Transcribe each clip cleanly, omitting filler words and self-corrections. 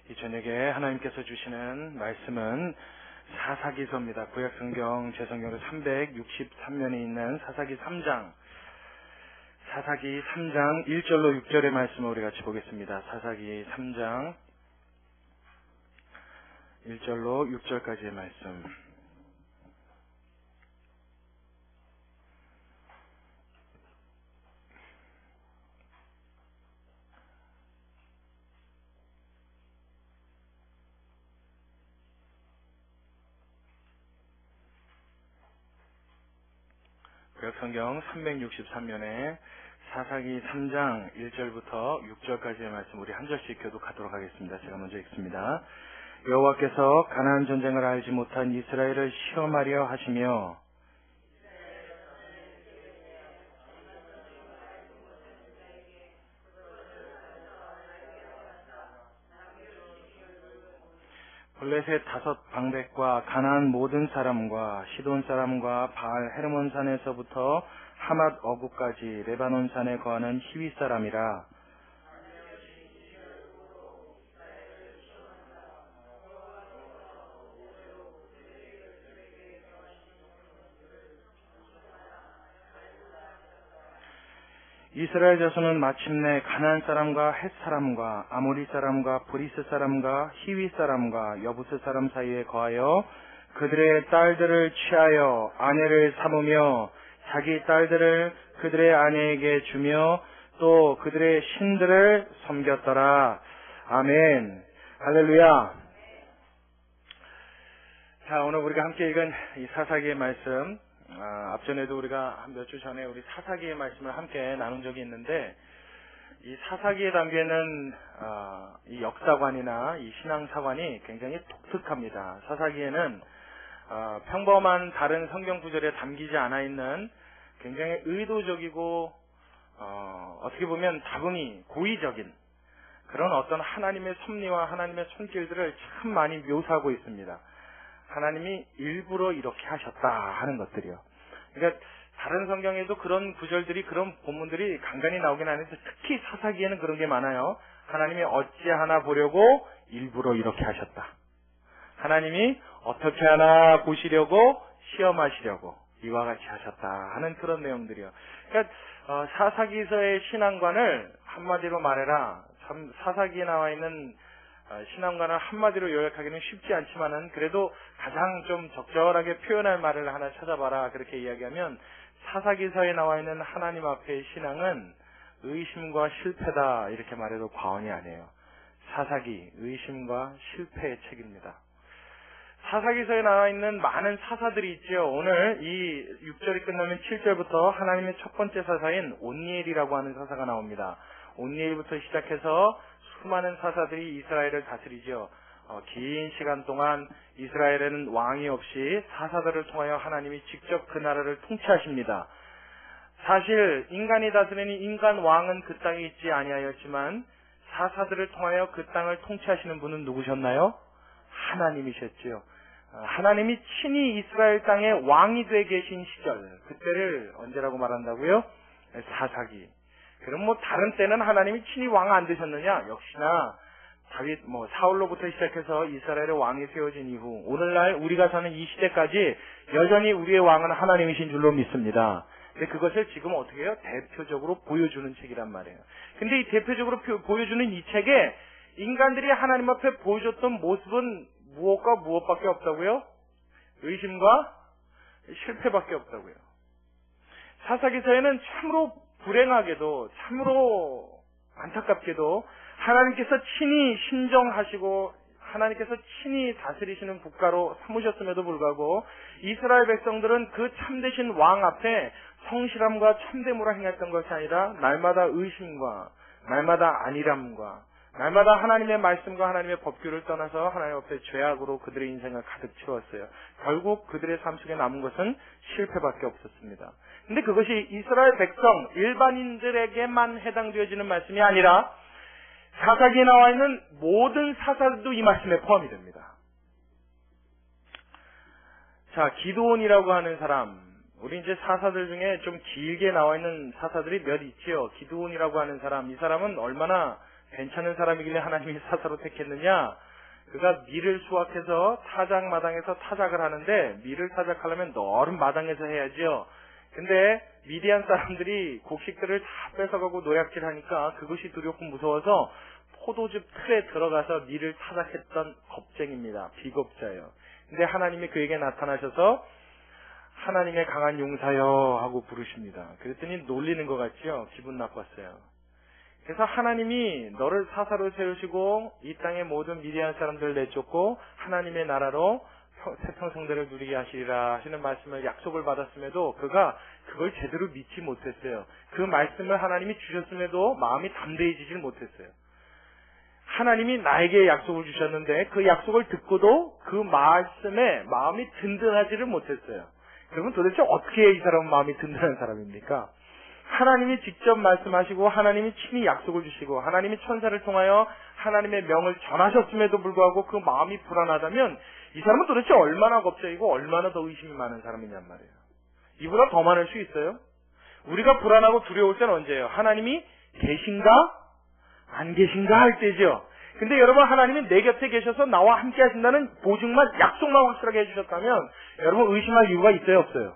이 저녁에 하나님께서 주시는 말씀은 사사기서입니다. 구약성경 제성경으로 363면에 있는 사사기 3장 1절로 6절의 말씀을 우리 같이 보겠습니다. 사사기 3장 1절로 6절까지의 말씀. 구약성경 363면에 사사기 3장 1절부터 6절까지의 말씀 우리 한 절씩 교독하도록 하겠습니다. 제가 먼저 읽습니다. 여호와께서 가나안 전쟁을 알지 못한 이스라엘을 시험하려 하시며 블레셋 5 방백과 가나안 모든 사람과 시돈 사람과 바알 헤르몬 산에서부터 하맛 어구까지 레바논 산에 거하는 히위 사람이라. 이스라엘 자손은 마침내 가나안 사람과 헷 사람과 아모리 사람과 브리스 사람과 히위 사람과 여부스 사람 사이에 거하여 그들의 딸들을 취하여 아내를 삼으며 자기 딸들을 그들의 아내에게 주며 또 그들의 신들을 섬겼더라. 아멘. 할렐루야. 자, 오늘 우리가 함께 읽은 이 사사기의 말씀, 앞전에도 우리가 몇 주 전에 우리 사사기의 말씀을 함께 나눈 적이 있는데, 이 사사기에 담겨있는 이 역사관이나 이 신앙사관이 굉장히 독특합니다. 사사기에는 평범한 다른 성경 구절에 담기지 않아 있는 굉장히 의도적이고 어떻게 보면 다분히 고의적인 그런 어떤 하나님의 섭리와 하나님의 손길들을 참 많이 묘사하고 있습니다. 하나님이 일부러 이렇게 하셨다 하는 것들이요. 그러니까 다른 성경에도 그런 구절들이, 그런 본문들이 간간히 나오긴 하는데 특히 사사기에는 그런 게 많아요. 하나님이 어찌하나 보려고 일부러 이렇게 하셨다. 하나님이 어떻게 하나 보시려고 시험하시려고 이와 같이 하셨다 하는 그런 내용들이요. 그러니까 사사기서의 신앙관을 한마디로 말해라. 참 사사기에 나와 있는 신앙관을 한마디로 요약하기는 쉽지 않지만은 그래도 가장 좀 적절하게 표현할 말을 하나 찾아봐라 그렇게 이야기하면 사사기서에 나와 있는 하나님 앞의 신앙은 의심과 실패다 이렇게 말해도 과언이 아니에요. 사사기, 의심과 실패의 책입니다. 사사기서에 나와 있는 많은 사사들이 있죠. 오늘 이 6절이 끝나면 7절부터 하나님의 첫 번째 사사인 온니엘이라고 하는 사사가 나옵니다. 온니엘부터 시작해서 수많은 사사들이 이스라엘을 다스리죠. 긴 시간 동안 이스라엘에는 왕이 없이 사사들을 통하여 하나님이 직접 그 나라를 통치하십니다. 사실 인간이 다스리는 인간 왕은 그 땅에 있지 아니하였지만 사사들을 통하여 그 땅을 통치하시는 분은 누구셨나요? 하나님이셨지요. 하나님이 친히 이스라엘 땅에 왕이 돼 계신 시절, 그때를 언제라고 말한다고요? 사사기. 그럼 다른 때는 하나님이 친히 왕 안 되셨느냐? 역시나 다윗 사울로부터 시작해서 이스라엘의 왕이 세워진 이후 오늘날 우리가 사는 이 시대까지 여전히 우리의 왕은 하나님이신 줄로 믿습니다. 근데 그것을 지금 어떻게 해요? 대표적으로 보여주는 책이란 말이에요. 근데 이 대표적으로 보여주는 이 책에 인간들이 하나님 앞에 보여줬던 모습은 무엇과 무엇밖에 없다고요? 의심과 실패밖에 없다고요. 사사기서에는 참으로 불행하게도, 참으로 안타깝게도 하나님께서 친히 신정하시고 하나님께서 친히 다스리시는 국가로 삼으셨음에도 불구하고 이스라엘 백성들은 그 참되신 왕 앞에 성실함과 참됨으로 행했던 것이 아니라 날마다 의심과 날마다 안일함과 날마다 하나님의 말씀과 하나님의 법규를 떠나서 하나님 앞에 죄악으로 그들의 인생을 가득 채웠어요. 결국 그들의 삶 속에 남은 것은 실패밖에 없었습니다. 근데 그것이 이스라엘 백성, 일반인들에게만 해당되어지는 말씀이 아니라 사사기에 나와 있는 모든 사사들도 이 말씀에 포함이 됩니다. 자, 기드온이라고 하는 사람, 우리 이제 사사들 중에 좀 길게 나와 있는 사사들이 몇 있지요. 기드온이라고 하는 사람, 이 사람은 얼마나 괜찮은 사람이길래 하나님이 사사로 택했느냐? 그가 밀을 수확해서 타작마당에서 타작을 하는데 밀을 타작하려면 넓은 마당에서 해야지요. 근데 미디안 사람들이 곡식들을 다 뺏어가고 노략질하니까 그것이 두렵고 무서워서 포도즙 틀에 들어가서 밀을 타작했던 겁쟁입니다. 비겁자예요. 근데 하나님이 그에게 나타나셔서 하나님의 강한 용사여 하고 부르십니다. 그랬더니 놀리는 것 같죠? 기분 나빴어요. 그래서 하나님이 너를 사사로 세우시고 이 땅의 모든 미디안 사람들을 내쫓고 하나님의 나라로 태평성대를 누리게 하시리라 하시는 말씀을 약속을 받았음에도 그가 그걸 제대로 믿지 못했어요. 그 말씀을 하나님이 주셨음에도 마음이 담대해지질 못했어요. 하나님이 나에게 약속을 주셨는데 그 약속을 듣고도 그 말씀에 마음이 든든하지를 못했어요. 그러면 도대체 어떻게 이 사람은 마음이 든든한 사람입니까? 하나님이 직접 말씀하시고 하나님이 친히 약속을 주시고 하나님이 천사를 통하여 하나님의 명을 전하셨음에도 불구하고 그 마음이 불안하다면 이 사람은 도대체 얼마나 겁쟁이고 얼마나 더 의심이 많은 사람이냔 말이에요. 이보다 더 많을 수 있어요? 우리가 불안하고 두려울 때는 언제예요? 하나님이 계신가? 안 계신가 할 때죠. 근데 여러분 하나님이 내 곁에 계셔서 나와 함께 하신다는 보증만 약속만 확실하게 해주셨다면 여러분 의심할 이유가 있어요 없어요?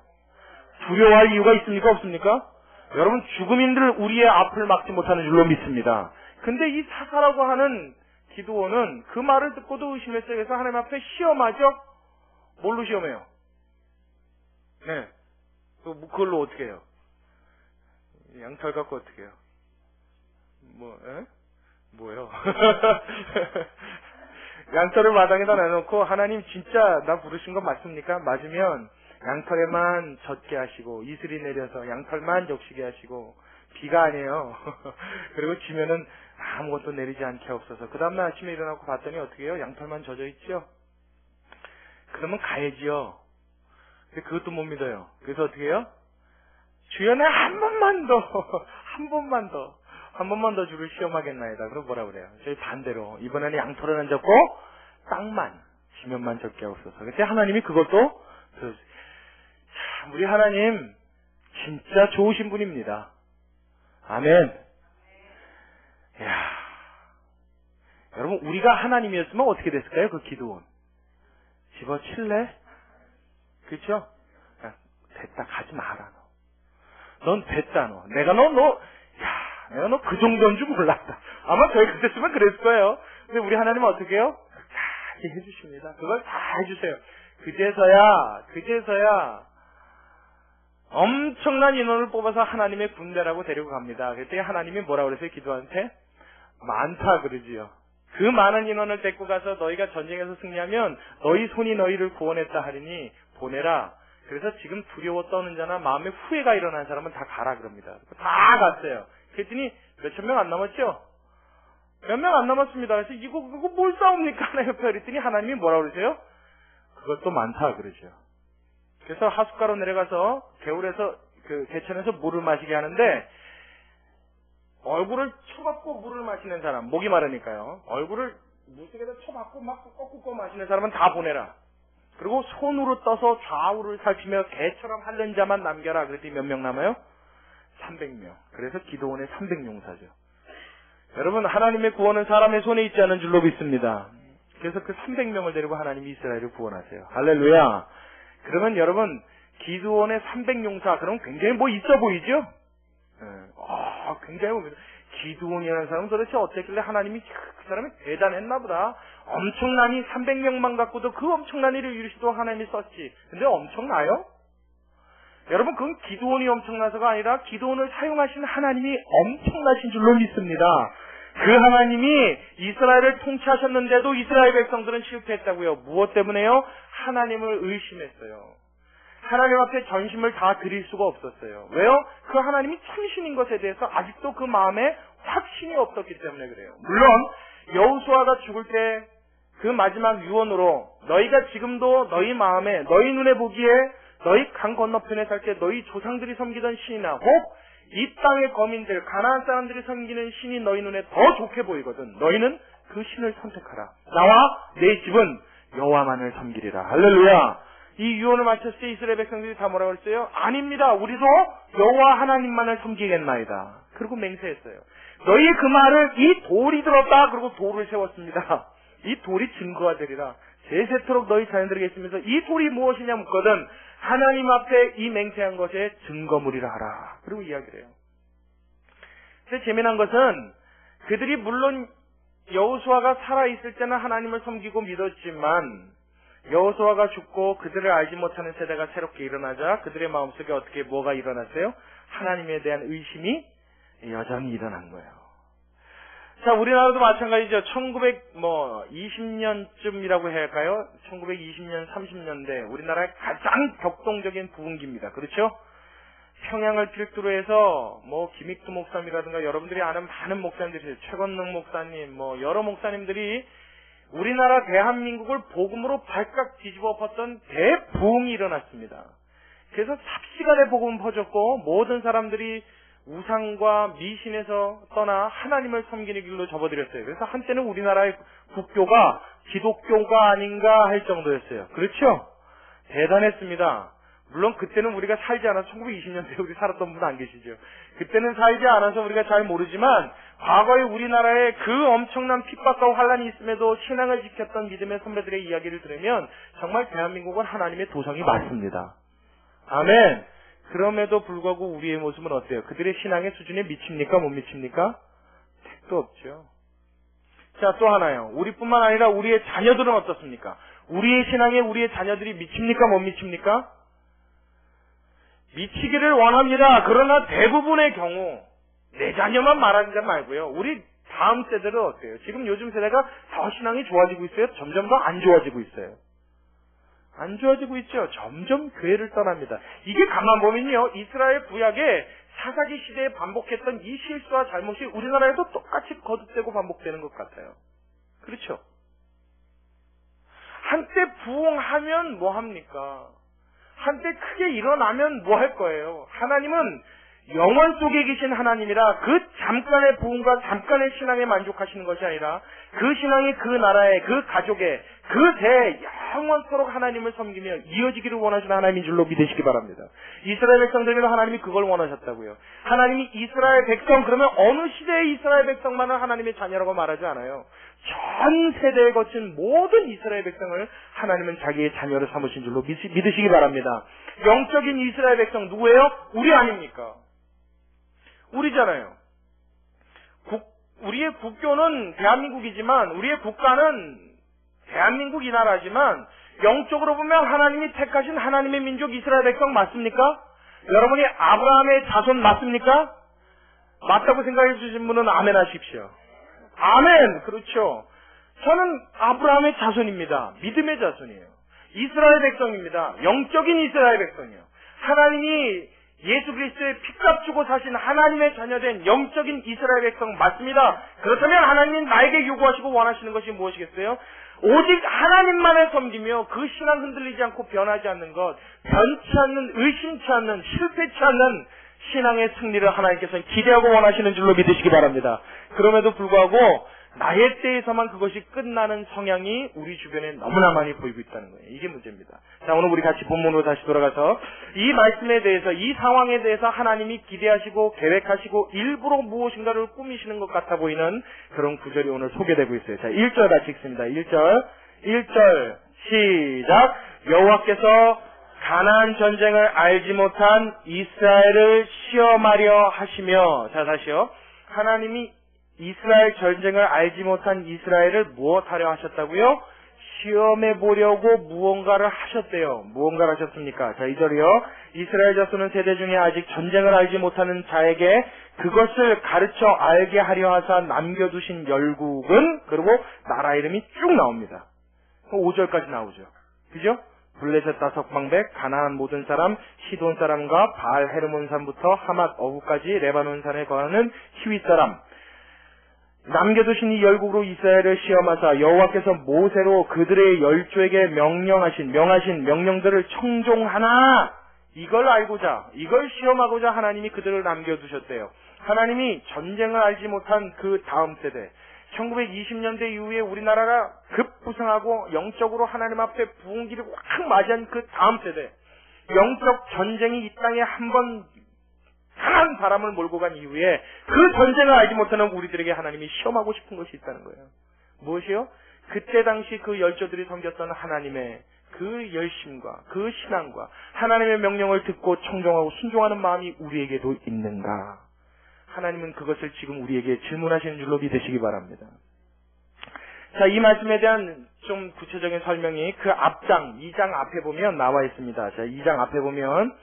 두려워할 이유가 있습니까 없습니까? 여러분 죽음인들 우리의 앞을 막지 못하는 줄로 믿습니다. 근데 이 사사라고 하는 기드온은 그 말을 듣고도 의심했어요. 그래서 하나님 앞에 시험하죠? 뭘로 시험해요? 네. 그걸로 어떻게 해요? 양털 갖고 어떻게 해요? 뭐요? 양털을 마당에다 내놓고 하나님 진짜 나 부르신 거 맞습니까? 맞으면 양털에만 젖게 하시고 이슬이 내려서 양털만 적시게 하시고 비가 아니에요. 그리고 지면은 아무것도 내리지 않게 없어서 그 다음날 아침에 일어나고 봤더니 어떻게 해요? 양털만 젖어 있죠? 그러면 가야지요. 근데 그것도 못 믿어요. 그래서 어떻게 해요? 주연에 한 번만 더 주를 시험하겠나이다. 그럼 뭐라 그래요? 저희 반대로 이번에는 양털은 안 젖고 땅만 지면만 젖게 하옵소서. 그때 하나님이 그것도 참 우리 하나님 진짜 좋으신 분입니다. 아멘. 이야, 여러분 우리가 하나님이었으면 어떻게 됐을까요? 그 기드온 집어칠래? 그렇죠? 됐다 가지 마라 넌 됐다 내가 너 그 정도인 줄 몰랐다. 아마 저희 그랬으면 그랬을 거예요. 근데 우리 하나님은 어떻게 해요? 다 해주십니다. 그걸 다 해주세요. 그제서야 엄청난 인원을 뽑아서 하나님의 군대라고 데리고 갑니다. 그랬더니 하나님이 뭐라고 그랬어요? 기드온한테? 많다 그러지요. 그 많은 인원을 데리고 가서 너희가 전쟁에서 승리하면 너희 손이 너희를 구원했다 하리니 보내라. 그래서 지금 두려워 떠는 자나 마음에 후회가 일어난 사람은 다 가라 그럽니다. 다 갔어요. 그랬더니 몇천 명 안 남았죠? 몇 명 안 남았습니다. 그래서 이거 뭘 싸웁니까? 하나 옆에 그랬더니 하나님이 뭐라고 그러세요? 그것도 많다 그러죠. 그래서 하숫가로 내려가서 개울에서 개천에서 물을 마시게 하는데 얼굴을 쳐박고 물을 마시는 사람, 목이 마르니까요. 얼굴을 물속에다 쳐박고 막 꺾고 마시는 사람은 다 보내라. 그리고 손으로 떠서 좌우를 살피며 개처럼 핥는 자만 남겨라. 그랬더니 몇 명 남아요? 300명. 그래서 기드온의 300용사죠. 여러분 하나님의 구원은 사람의 손에 있지 않은 줄로 믿습니다. 그래서 그 300명을 데리고 하나님이 이스라엘을 구원하세요. 할렐루야. 그러면 여러분 기드온의 300용사 그럼 굉장히 있어 보이죠? 굉장히 기드온이라는 사람은 도대체 어땠길래 하나님이 그 사람이 대단했나 보다. 엄청나니 300명만 갖고도 그 엄청난 일을 이루시도록 하나님이 썼지. 근데 엄청나요? 여러분 그건 기드온이 엄청나서가 아니라 기드온을 사용하신 하나님이 엄청나신 줄로 믿습니다. 그 하나님이 이스라엘을 통치하셨는데도 이스라엘 백성들은 실패했다고요. 무엇 때문에요? 하나님을 의심했어요. 하나님 앞에 전심을 다 드릴 수가 없었어요. 왜요? 그 하나님이 참신인 것에 대해서 아직도 그 마음에 확신이 없었기 때문에 그래요. 물론 여호수아가 죽을 때 그 마지막 유언으로 너희가 지금도 너희 마음에 너희 눈에 보기에 너희 강 건너편에 살 때 너희 조상들이 섬기던 신이나 혹 이 땅의 거민들 가나안 사람들이 섬기는 신이 너희 눈에 더 좋게 보이거든. 너희는 그 신을 선택하라. 나와 내 집은 여호와만을 섬기리라. 할렐루야. 이 유언을 마쳤을 때 이스라엘 백성들이 다 뭐라고 했어요? 아닙니다. 우리도 여호와 하나님만을 섬기겠나이다. 그리고 맹세했어요. 너희 그 말을 이 돌이 들었다. 그리고 돌을 세웠습니다. 이 돌이 증거가 되리라. 세세토록 너희 자녀들에게 있으면서 이 돌이 무엇이냐 묻거든 하나님 앞에 이 맹세한 것의 증거물이라 하라. 그리고 이야기를 해요. 근데 재미난 것은 그들이 물론 여호수아가 살아있을 때는 하나님을 섬기고 믿었지만 여호수아가 죽고 그들을 알지 못하는 세대가 새롭게 일어나자 그들의 마음속에 어떻게 뭐가 일어났어요? 하나님에 대한 의심이 여전히 일어난 거예요. 자, 우리나라도 마찬가지죠. 1920년쯤이라고 해야 할까요? 1920년, 30년대 우리나라의 가장 격동적인 부흥기입니다. 그렇죠? 평양을 필두로 해서 김익두 목사님이라든가 여러분들이 아는 많은 목사님들이 최건능 목사님, 여러 목사님들이 우리나라 대한민국을 복음으로 발칵 뒤집어 엎었던 대부흥이 일어났습니다. 그래서 삽시간에 복음은 퍼졌고 모든 사람들이 우상과 미신에서 떠나 하나님을 섬기는 길로 접어들였어요. 그래서 한때는 우리나라의 국교가 기독교가 아닌가 할 정도였어요. 그렇죠? 대단했습니다. 물론 그때는 우리가 살지 않아서 1920년대에 우리 살았던 분 안 계시죠. 그때는 살지 않아서 우리가 잘 모르지만 과거에 우리나라에 그 엄청난 핍박과 환란이 있음에도 신앙을 지켰던 믿음의 선배들의 이야기를 들으면 정말 대한민국은 하나님의 도성이 맞습니다. 아멘. 그럼에도 불구하고 우리의 모습은 어때요? 그들의 신앙의 수준에 미칩니까? 못 미칩니까? 택도 없죠. 자, 또 하나요. 우리뿐만 아니라 우리의 자녀들은 어떻습니까? 우리의 신앙에 우리의 자녀들이 미칩니까? 못 미칩니까? 미치기를 원합니다. 그러나 대부분의 경우 내 자녀만 말하지 말고요. 우리 다음 세대는 어때요? 지금 요즘 세대가 더 신앙이 좋아지고 있어요? 점점 더 안 좋아지고 있어요? 안 좋아지고 있죠. 점점 교회를 떠납니다. 이게 가만 보면요. 이스라엘 구약에 사사기 시대에 반복했던 이 실수와 잘못이 우리나라에도 똑같이 거듭되고 반복되는 것 같아요. 그렇죠? 한때 부흥하면 뭐 합니까? 한때 크게 일어나면 뭐 할 거예요? 하나님은 영원 속에 계신 하나님이라 그 잠깐의 부흥과 잠깐의 신앙에 만족하시는 것이 아니라 그 신앙이 그 나라에 그 가족에 그 대에 영원토록 하나님을 섬기며 이어지기를 원하시는 하나님인 줄로 믿으시기 바랍니다. 이스라엘 백성들에게도 하나님이 그걸 원하셨다고요. 하나님이 이스라엘 백성 그러면 어느 시대의 이스라엘 백성만을 하나님의 자녀라고 말하지 않아요. 전 세대에 거친 모든 이스라엘 백성을 하나님은 자기의 자녀로 삼으신 줄로 믿으시기 바랍니다. 영적인 이스라엘 백성 누구예요? 우리 아닙니까? 우리잖아요. 우리의 국교는 대한민국이지만 우리의 국가는 대한민국 이 나라지만 영적으로 보면 하나님이 택하신 하나님의 민족 이스라엘 백성 맞습니까? 여러분이 아브라함의 자손 맞습니까? 맞다고 생각해 주신 분은 아멘 하십시오. 아멘. 그렇죠. 저는 아브라함의 자손입니다. 믿음의 자손이에요. 이스라엘 백성입니다. 영적인 이스라엘 백성이에요. 하나님이 예수 그리스도의 피값 주고 사신 하나님의 자녀된 영적인 이스라엘 백성 맞습니다. 그렇다면 하나님이 나에게 요구하시고 원하시는 것이 무엇이겠어요? 오직 하나님만을 섬기며 그 신앙 흔들리지 않고 변하지 않는 것, 변치 않는, 의심치 않는, 실패치 않는 신앙의 승리를 하나님께서는 기대하고 원하시는 줄로 믿으시기 바랍니다. 그럼에도 불구하고 나의 때에서만 그것이 끝나는 성향이 우리 주변에 너무나 많이 보이고 있다는 거예요. 이게 문제입니다. 자, 오늘 우리 같이 본문으로 다시 돌아가서 이 말씀에 대해서, 이 상황에 대해서 하나님이 기대하시고 계획하시고 일부러 무엇인가를 꾸미시는 것 같아 보이는 그런 구절이 오늘 소개되고 있어요. 자, 1절 같이 읽습니다. 1절 시작. 여호와께서 가나안 전쟁을 알지 못한 이스라엘을 시험하려 하시며, 자, 다시요. 하나님이 이스라엘 전쟁을 알지 못한 이스라엘을 무엇하려 하셨다고요? 시험해 보려고 무언가를 하셨대요. 무언가를 하셨습니까? 자, 2절이요. 이스라엘 자손은 세대 중에 아직 전쟁을 알지 못하는 자에게 그것을 가르쳐 알게 하려 하사 남겨두신 열국은, 그리고 나라 이름이 쭉 나옵니다. 5절까지 나오죠. 그죠? 블레셋 다석방백, 가나안 모든 사람, 시돈 사람과 바알 헤르몬 산부터 하맛 어구까지 레바논 산에 거하는 히윗 사람, 남겨두신 이 열국으로 이스라엘을 시험하사 여호와께서 모세로 그들의 열조에게 명하신 명령들을 청종하나, 이걸 알고자, 이걸 시험하고자 하나님이 그들을 남겨두셨대요. 하나님이 전쟁을 알지 못한 그 다음 세대, 1920년대 이후에 우리나라가 급부상하고 영적으로 하나님 앞에 부흥기를 확 맞이한 그 다음 세대, 영적 전쟁이 이 땅에 한번 강한 바람을 몰고 간 이후에 그 전쟁을 알지 못하는 우리들에게 하나님이 시험하고 싶은 것이 있다는 거예요. 무엇이요? 그때 당시 그 열조들이 섬겼던 하나님의 그 열심과 그 신앙과 하나님의 명령을 듣고 청종하고 순종하는 마음이 우리에게도 있는가? 하나님은 그것을 지금 우리에게 질문하시는 줄로 믿으시기 바랍니다. 자, 이 말씀에 대한 좀 구체적인 설명이 그 앞장, 2장 앞에 보면 나와 있습니다. 자, 2장 앞에 보면,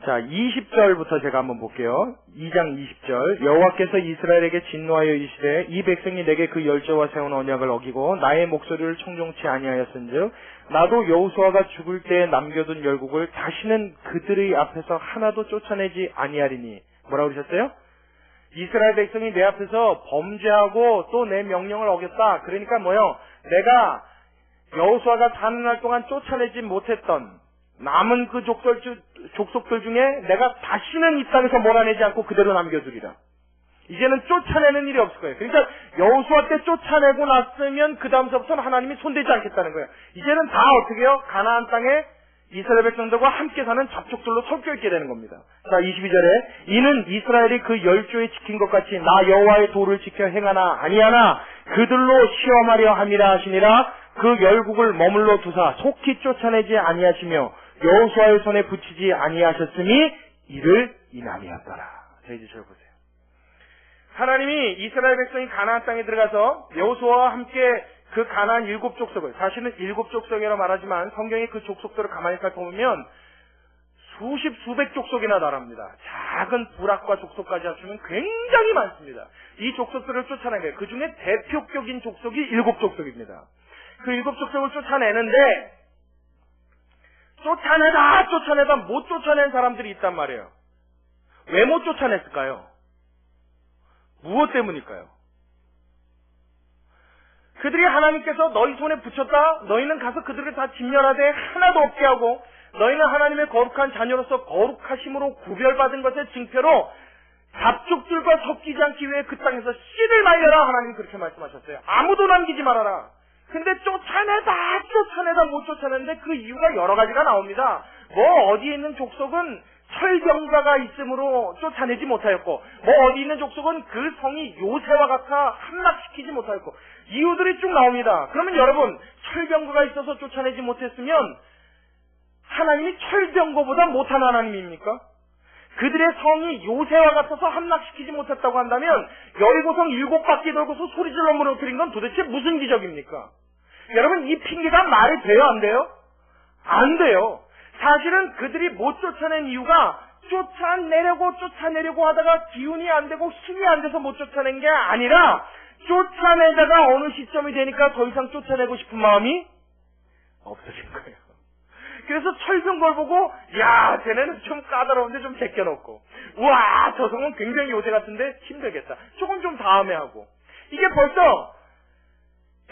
자, 20절부터 제가 한번 볼게요. 2장 20절. 여호와께서 이스라엘에게 진노하여 이르시되 이 백성이 내게 그 열조와 세운 언약을 어기고 나의 목소리를 청종치 아니하였은즉 나도 여호수아가 죽을 때에 남겨둔 열국을 다시는 그들의 앞에서 하나도 쫓아내지 아니하리니. 뭐라고 그러셨어요? 이스라엘 백성이 내 앞에서 범죄하고 또 내 명령을 어겼다. 그러니까 뭐요? 내가 여호수아가 사는 날 동안 쫓아내지 못했던 남은 그 족속들 중에 내가 다시는 이 땅에서 몰아내지 않고 그대로 남겨두리라. 이제는 쫓아내는 일이 없을 거예요. 그러니까 여호수아 때 쫓아내고 났으면 그 다음서부터는 하나님이 손대지 않겠다는 거예요. 이제는 다 어떻게 해요? 가나안 땅에 이스라엘 백성들과 함께 사는 잡족들로 섞여 있게 되는 겁니다. 자, 22절에 이는 이스라엘이 그 열조에 지킨 것 같이 나 여호와의 도를 지켜 행하나 아니하나 그들로 시험하려 함이라 하시니라. 그 열국을 머물러 두사 속히 쫓아내지 아니하시며 여호수아의 손에 붙이지 아니하셨으니 이를 인함이었더라. 자, 이제 절 보세요. 하나님이 이스라엘 백성이 가나안 땅에 들어가서 여호수아와 함께 그 가나안 7족속을, 사실은 7족속이라 말하지만 성경의 그 족속들을 가만히 살펴보면 수십 수백 족속이나 나랍니다. 작은 부락과 족속까지 합치면 굉장히 많습니다. 이 족속들을 쫓아낸 거예요. 그 중에 대표격인 족속이 7족속입니다. 그 7족속을 쫓아내는데 쫓아내다 못 쫓아낸 사람들이 있단 말이에요. 왜 못 쫓아냈을까요? 무엇 때문일까요? 그들이 하나님께서 너희 손에 붙였다. 너희는 가서 그들을 다 진멸하되 하나도 없게 하고 너희는 하나님의 거룩한 자녀로서 거룩하심으로 구별받은 것의 증표로 잡족들과 섞이지 않기 위해 그 땅에서 씨를 말려라. 하나님 그렇게 말씀하셨어요. 아무도 남기지 말아라. 근데 쫓아내다 못 쫓아내는데 그 이유가 여러 가지가 나옵니다. 뭐 어디에 있는 족속은 철병가가 있으므로 쫓아내지 못하였고, 뭐 어디 있는 족속은 그 성이 요새와 같아 함락시키지 못하였고, 이유들이 쭉 나옵니다. 그러면 여러분, 철병가가 있어서 쫓아내지 못했으면 하나님이 철병거보다 못한 하나님입니까? 그들의 성이 요새와 같아서 함락시키지 못했다고 한다면 여리고성 7바퀴 돌고서 소리질러 무너뜨린 건 도대체 무슨 기적입니까? 여러분, 이 핑계가 말이 돼요, 안 돼요? 안 돼요. 사실은 그들이 못 쫓아낸 이유가 쫓아내려고 하다가 기운이 안 되고 힘이 안 돼서 못 쫓아낸 게 아니라 쫓아내다가 어느 시점이 되니까 더 이상 쫓아내고 싶은 마음이 없어진 거예요. 그래서 철병걸 보고 야, 쟤네는 좀 까다로운데 좀 제껴놓고, 우와, 저 성은 굉장히 요새 같은데 힘들겠다. 조금 좀 다음에 하고. 이게 벌써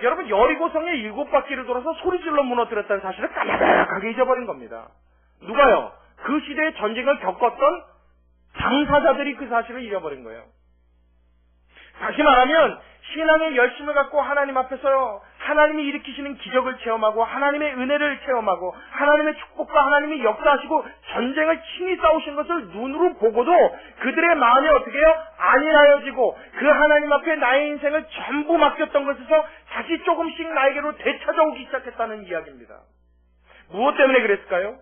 여러분 여리고성에 7바퀴를 돌아서 소리질러 무너뜨렸다는 사실을 까마득하게 잊어버린 겁니다. 누가요? 그 시대에 전쟁을 겪었던 당사자들이 그 사실을 잊어버린 거예요. 다시 말하면 신앙의 열심을 갖고 하나님 앞에서 하나님이 일으키시는 기적을 체험하고 하나님의 은혜를 체험하고 하나님의 축복과 하나님이 역사하시고 전쟁을 친히 싸우신 것을 눈으로 보고도 그들의 마음이 어떻게 해요? 안일하여지고 그 하나님 앞에 나의 인생을 전부 맡겼던 것에서 다시 조금씩 나에게로 되찾아오기 시작했다는 이야기입니다. 무엇 때문에 그랬을까요?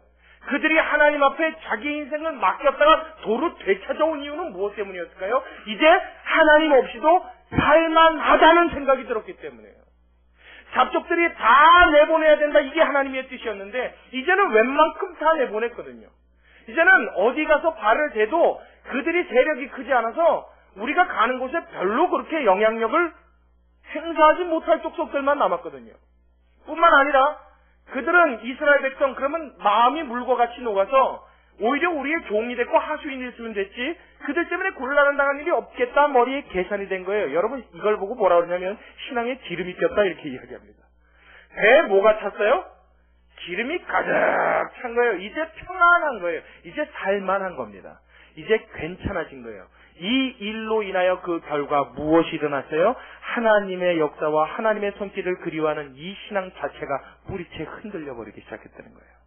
그들이 하나님 앞에 자기 인생을 맡겼다가 도로 되찾아온 이유는 무엇 때문이었을까요? 이제 하나님 없이도 살만하다는 생각이 들었기 때문이에요. 잡족들이 다 내보내야 된다, 이게 하나님의 뜻이었는데 이제는 웬만큼 다 내보냈거든요. 이제는 어디 가서 발을 대도 그들이 세력이 크지 않아서 우리가 가는 곳에 별로 그렇게 영향력을 행사하지 못할 족속들만 남았거든요. 뿐만 아니라 그들은 이스라엘 백성, 그러면 마음이 물과 같이 녹아서 오히려 우리의 종이 됐고 하수인이 됐으면 됐지 그들 때문에 곤란을 당할 일이 없겠다 머리에 계산이 된 거예요. 여러분, 이걸 보고 뭐라 그러냐면 신앙에 기름이 꼈다 이렇게 이야기합니다. 배에 뭐가 찼어요? 기름이 가득 찬 거예요. 이제 평안한 거예요. 이제 살만한 겁니다. 이제 괜찮아진 거예요. 이 일로 인하여 그 결과 무엇이 일어났어요? 하나님의 역사와 하나님의 손길을 그리워하는 이 신앙 자체가 뿌리채 흔들려 버리기 시작했다는 거예요.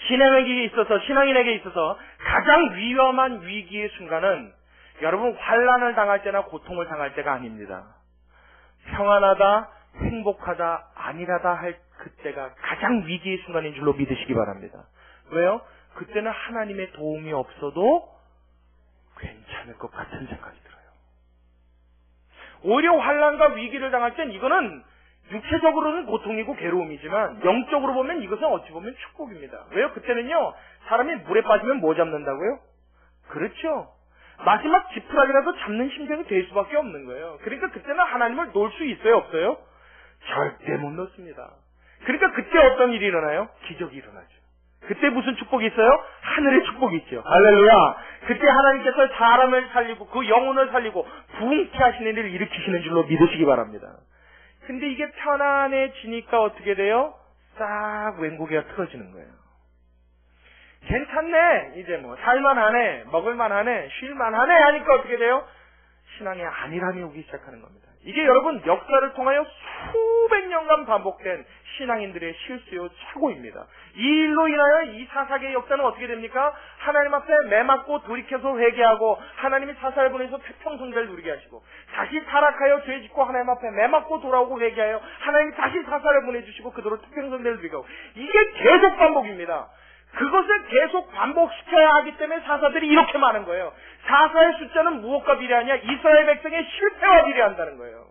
신앙인에게 있어서 가장 위험한 위기의 순간은 여러분 환난을 당할 때나 고통을 당할 때가 아닙니다. 평안하다, 행복하다, 안일하다 할 그때가 가장 위기의 순간인 줄로 믿으시기 바랍니다. 왜요? 그때는 하나님의 도움이 없어도 괜찮을 것 같은 생각이 들어요. 오히려 환난과 위기를 당할 땐 이거는 육체적으로는 고통이고 괴로움이지만 영적으로 보면 이것은 어찌 보면 축복입니다. 왜요? 그때는요, 사람이 물에 빠지면 뭐 잡는다고요? 그렇죠. 마지막 지푸라기라도 잡는 심정이 될 수밖에 없는 거예요. 그러니까 그때는 하나님을 놓을 수 있어요? 없어요? 절대 못 놓습니다. 그러니까 그때 어떤 일이 일어나요? 기적이 일어나죠. 그때 무슨 축복이 있어요? 하늘의 축복이 있죠. 할렐루야. 그때 하나님께서 사람을 살리고 그 영혼을 살리고 부흥케 하시는 일을 일으키시는 줄로 믿으시기 바랍니다. 근데 이게 편안해지니까 어떻게 돼요? 싹 웬고기가 틀어지는 거예요. 괜찮네. 이제 뭐 살만하네. 먹을만하네. 쉴만하네 하니까 어떻게 돼요? 신앙의 안일함이 오기 시작하는 겁니다. 이게 여러분 역사를 통하여 수백 년간 반복된 신앙인들의 실수요 착오입니다. 이 일로 인하여 이 사사기의 역사는 어떻게 됩니까? 하나님 앞에 매맞고 돌이켜서 회개하고 하나님이 사사를 보내서 태평성대를 누리게 하시고 다시 타락하여 죄짓고 하나님 앞에 매맞고 돌아오고 회개하여 하나님이 다시 사사를 보내주시고 그대로 태평성대를 누리게 하고 이게 계속 반복입니다. 그것을 계속 반복시켜야 하기 때문에 사사들이 이렇게 많은 거예요. 사사의 숫자는 무엇과 비례하냐? 이스라엘 백성의 실패와 비례한다는 거예요.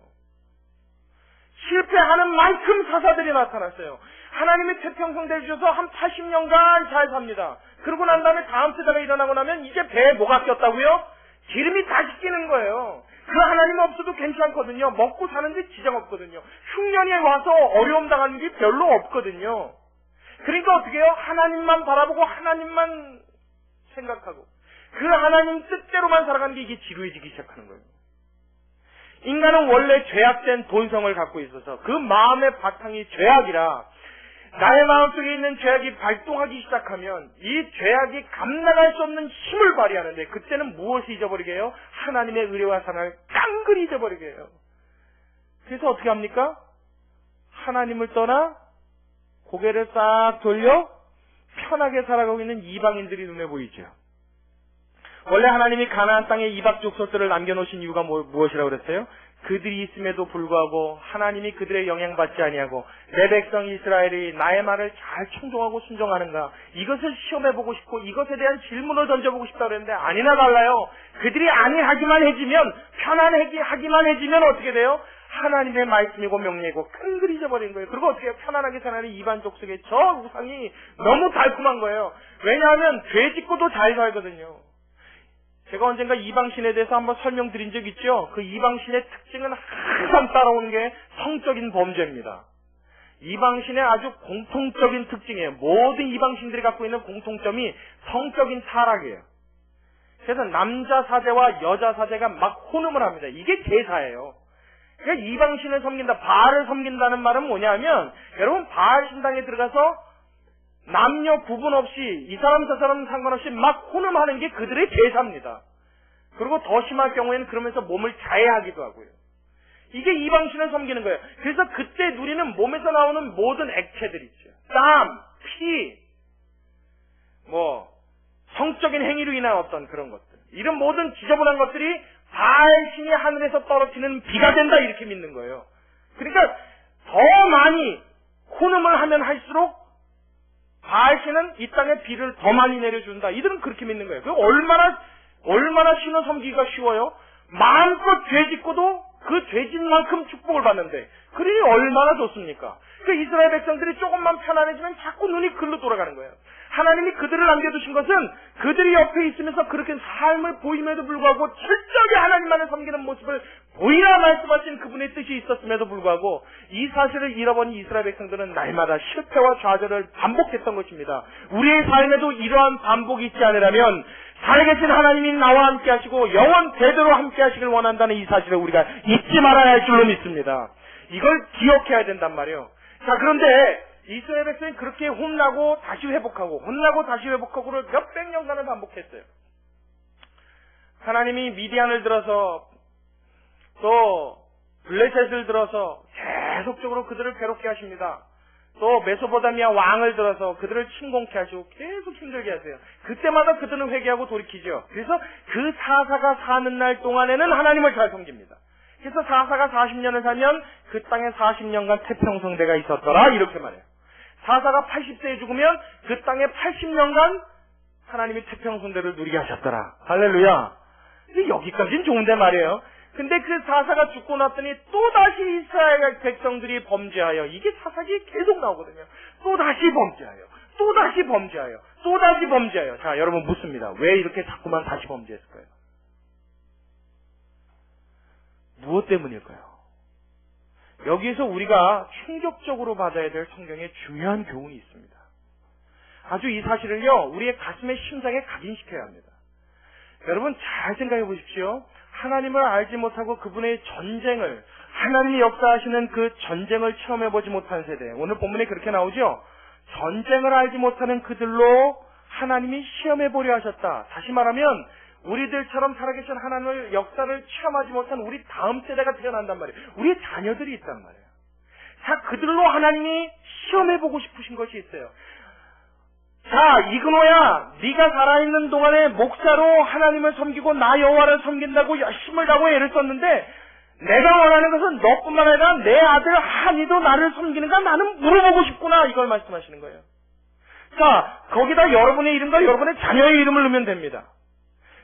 실패하는 만큼 사사들이 나타났어요. 하나님이 태평성대를 주셔서 한 80년간 잘 삽니다. 그러고 난 다음에 다음 세대가 일어나고 나면 이제 배에 뭐가 꼈다고요? 기름이 다시 끼는 거예요. 그 하나님 없어도 괜찮거든요. 먹고 사는데 지장 없거든요. 흉년이 와서 어려움 당하는 게 별로 없거든요. 그러니까 어떻게 해요? 하나님만 바라보고 하나님만 생각하고 그 하나님 뜻대로만 살아가는 게 이게 지루해지기 시작하는 거예요. 인간은 원래 죄악된 본성을 갖고 있어서 그 마음의 바탕이 죄악이라 나의 마음속에 있는 죄악이 발동하기 시작하면 이 죄악이 감당할 수 없는 힘을 발휘하는데 그때는 무엇을 잊어버리게 해요? 하나님의 의뢰와 사랑을 깡그리 잊어버리게 해요. 그래서 어떻게 합니까? 하나님을 떠나 고개를 싹 돌려 편하게 살아가고 있는 이방인들이 눈에 보이죠. 원래 하나님이 가나안 땅에 이방 족속들을 남겨놓으신 이유가 무엇이라고 그랬어요? 그들이 있음에도 불구하고 하나님이 그들의 영향받지 아니하고 내 백성 이스라엘이 나의 말을 잘 충동하고 순종하는가 이것을 시험해보고 싶고 이것에 대한 질문을 던져보고 싶다고 그랬는데 아니나 달라요. 그들이 아니하기만 해지면 편안하기만 해지면 어떻게 돼요? 하나님의 말씀이고 명령이고 큰 잊어버린 거예요. 그리고 어떻게 편안하게 사는 이반 족속의 저 우상이 너무 달콤한 거예요. 왜냐하면 죄 짓고도 잘 살거든요. 제가 언젠가 이방신에 대해서 한번 설명드린 적 있죠? 그 이방신의 특징은 항상 따라오는 게 성적인 범죄입니다. 이방신의 아주 공통적인 특징이에요. 모든 이방신들이 갖고 있는 공통점이 성적인 타락이에요. 그래서 남자 사제와 여자 사제가 막 혼음을 합니다. 이게 제사예요. 그러니까 이방신을 섬긴다, 바알을 섬긴다는 말은 뭐냐면 여러분 바알 신당에 들어가서 남녀 구분 없이 이 사람 저 사람 상관없이 막 혼음하는 게 그들의 제사입니다. 그리고 더 심할 경우에는 그러면서 몸을 자해하기도 하고요. 이게 이방신을 섬기는 거예요. 그래서 그때 누리는 몸에서 나오는 모든 액체들 있죠. 땀, 피, 성적인 행위로 인한 어떤 그런 것들. 이런 모든 지저분한 것들이 바알신이 하늘에서 떨어지는 비가 된다 이렇게 믿는 거예요. 그러니까 더 많이 혼음을 하면 할수록 바알신은 이 땅에 비를 더 많이 내려준다. 이들은 그렇게 믿는 거예요. 얼마나 신을 섬기기가 쉬워요? 마음껏 죄 짓고도 그 죄진 만큼 축복을 받는데 그러니 얼마나 좋습니까? 그 이스라엘 백성들이 조금만 편안해지면 자꾸 눈이 글로 돌아가는 거예요. 하나님이 그들을 남겨두신 것은 그들이 옆에 있으면서 그렇게 삶을 보임에도 불구하고 철저하게 하나님만을 섬기는 모습을 보이라 말씀하신 그분의 뜻이 있었음에도 불구하고 이 사실을 잃어버린 이스라엘 백성들은 날마다 실패와 좌절을 반복했던 것입니다. 우리의 삶에도 이러한 반복이 있지 않으려면 살아계신 하나님이 나와 함께 하시고 영원 대대로 함께 하시길 원한다는 이 사실을 우리가 잊지 말아야 할 줄로 믿습니다. 이걸 기억해야 된단 말이에요. 자, 그런데 이스라엘 백성이 그렇게 혼나고 다시 회복하고를 몇백 년간을 반복했어요. 하나님이 미디안을 들어서 또 블레셋을 들어서 계속적으로 그들을 괴롭게 하십니다. 또 메소포타미아 왕을 들어서 그들을 침공케 하시고 계속 힘들게 하세요. 그때마다 그들은 회개하고 돌이키죠. 그래서 그 사사가 사는 날 동안에는 하나님을 잘 섬깁니다. 그래서 사사가 40년을 살면 그 땅에 40년간 태평성대가 있었더라 이렇게 말해요. 사사가 80세에 죽으면 그 땅에 80년간 하나님이 태평성대를 누리게 하셨더라. 할렐루야. 여기까지는 좋은데 말이에요. 근데 그 사사가 죽고 났더니 또다시 이스라엘 백성들이 범죄하여, 이게 사사기 계속 나오거든요. 또다시 범죄하여, 또다시 범죄하여, 또다시 범죄하여. 자, 여러분 묻습니다. 왜 이렇게 자꾸만 다시 범죄했을까요? 무엇 때문일까요? 여기에서 우리가 충격적으로 받아야 될 성경의 중요한 교훈이 있습니다. 아주 이 사실을요, 우리의 가슴에 심장에 각인시켜야 합니다. 여러분 잘 생각해 보십시오. 하나님을 알지 못하고 그분의 전쟁을, 하나님이 역사하시는 그 전쟁을 체험해 보지 못한 세대. 오늘 본문에 그렇게 나오죠. 전쟁을 알지 못하는 그들로 하나님이 시험해 보려 하셨다. 다시 말하면 우리들처럼 살아계신 하나님의 역사를 체험하지 못한 우리 다음 세대가 태어난단 말이에요. 우리의 자녀들이 있단 말이에요. 자, 그들로 하나님이 시험해 보고 싶으신 것이 있어요. 자, 이근호야, 네가 살아있는 동안에 목사로 하나님을 섬기고 나 여호와를 섬긴다고 열심을 다하고 애를 썼는데 내가 원하는 것은 너뿐만 아니라 내 아들 한이도 나를 섬기는가 나는 물어보고 싶구나, 이걸 말씀하시는 거예요. 자, 거기다 여러분의 이름과 여러분의 자녀의 이름을 넣으면 됩니다.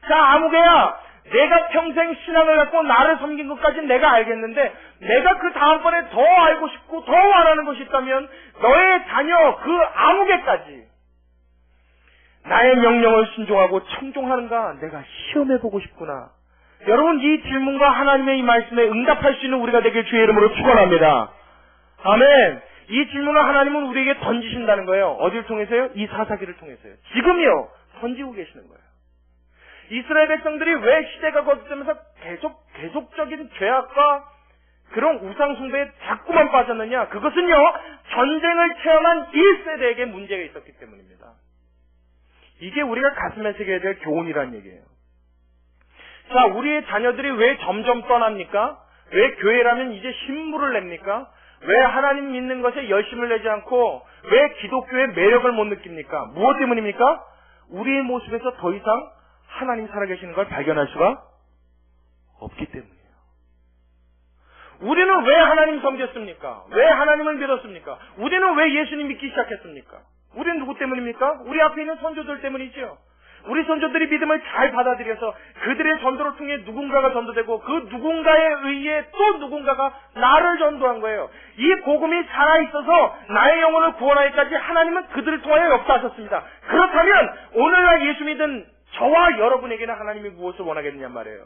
자, 아무개야, 내가 평생 신앙을 갖고 나를 섬긴 것까지는 내가 알겠는데 내가 그 다음번에 더 알고 싶고 더 원하는 것이 있다면 너의 자녀 그 아무개까지 나의 명령을 순종하고 청종하는가 내가 시험해보고 싶구나. 여러분, 이 질문과 하나님의 이 말씀에 응답할 수 있는 우리가 되길 주의 이름으로 축원합니다. 아멘. 이 질문을 하나님은 우리에게 던지신다는 거예요. 어디를 통해서요? 이 사사기를 통해서요. 지금이요. 던지고 계시는 거예요. 이스라엘 백성들이 왜 시대가 거듭되면서 계속적인 죄악과 그런 우상숭배에 자꾸만 빠졌느냐? 그것은요, 전쟁을 체험한 1세대에게 문제가 있었기 때문입니다. 이게 우리가 가슴에 새겨야 될 교훈이란 얘기예요. 자, 우리의 자녀들이 왜 점점 떠납니까? 왜 교회라면 이제 신물을 냅니까? 왜 하나님 믿는 것에 열심을 내지 않고 왜 기독교의 매력을 못 느낍니까? 무엇 때문입니까? 우리의 모습에서 더 이상 하나님 살아계시는 걸 발견할 수가 없기 때문이에요. 우리는 왜 하나님 섬겼습니까? 왜 하나님을 믿었습니까? 우리는 왜 예수님 믿기 시작했습니까? 우리는 누구 때문입니까? 우리 앞에 있는 선조들 때문이죠. 우리 선조들이 믿음을 잘 받아들여서 그들의 전도를 통해 누군가가 전도되고 그 누군가에 의해 또 누군가가 나를 전도한 거예요. 이 복음이 살아있어서 나의 영혼을 구원하기까지 하나님은 그들을 통하여 역사하셨습니다. 그렇다면 오늘날 예수 믿은 저와 여러분에게는 하나님이 무엇을 원하겠느냐 말이에요.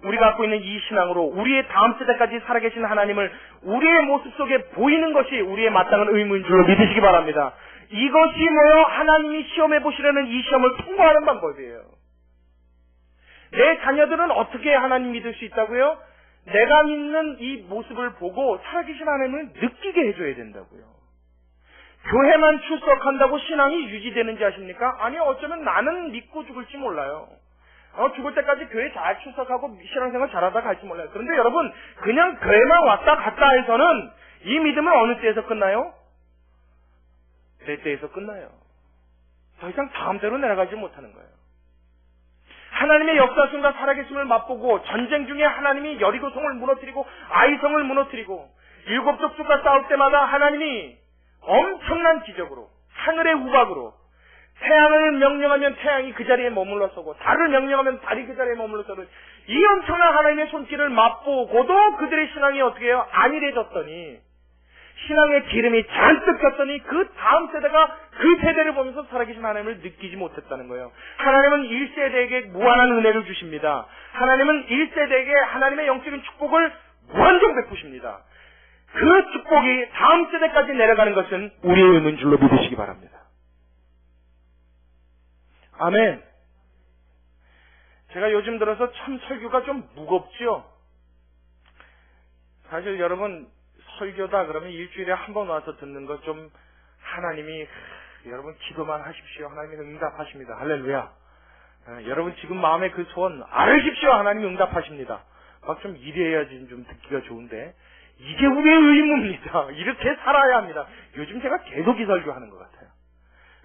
우리가 갖고 있는 이 신앙으로 우리의 다음 세대까지 살아계신 하나님을 우리의 모습 속에 보이는 것이 우리의 마땅한 의무인 줄로 믿으시기 바랍니다. 이것이 뭐요? 하나님이 시험해 보시려는 이 시험을 통과하는 방법이에요. 내 자녀들은 어떻게 하나님 믿을 수 있다고요? 내가 믿는 이 모습을 보고 살아계신 하나님을 느끼게 해줘야 된다고요. 교회만 출석한다고 신앙이 유지되는지 아십니까? 아니, 어쩌면 나는 믿고 죽을지 몰라요. 죽을 때까지 교회 잘 출석하고 신앙생활 잘하다 갈지 몰라요. 그런데 여러분, 그냥 교회만 왔다 갔다 해서는 이 믿음은 어느 때에서 끝나요? 내 때에서 끝나요. 더 이상 다음 때로 내려가지 못하는 거예요. 하나님의 역사심과 살아계심을 맛보고 전쟁 중에 하나님이 여리고성을 무너뜨리고 아이성을 무너뜨리고 7족 주가 싸울 때마다 하나님이 엄청난 기적으로 하늘의 우박으로 태양을 명령하면 태양이 그 자리에 머물러 서고 달을 명령하면 달이 그 자리에 머물러 서는 이 엄청난 하나님의 손길을 맛보고도 그들의 신앙이 어떻게 해요? 안일해졌더니 신앙의 기름이 잔뜩 꼈더니 그 다음 세대가 그 세대를 보면서 살아계신 하나님을 느끼지 못했다는 거예요. 하나님은 1세대에게 무한한 은혜를 주십니다. 하나님은 1세대에게 하나님의 영적인 축복을 무한정 베푸십니다. 그 축복이 다음 세대까지 내려가는 것은 우리의 의무인 줄로 믿으시기 바랍니다. 아멘. 제가 요즘 들어서 참 설교가 좀 무겁죠? 사실 여러분, 설교다 그러면 일주일에 한 번 와서 듣는 것 좀 하나님이 여러분 기도만 하십시오. 하나님이 응답하십니다. 할렐루야. 여러분 지금 마음의 그 소원 알으십시오. 하나님이 응답하십니다. 막 좀 이래야지 좀 듣기가 좋은데 이게 우리의 의무입니다. 이렇게 살아야 합니다. 요즘 제가 계속 이 설교하는 것 같아요.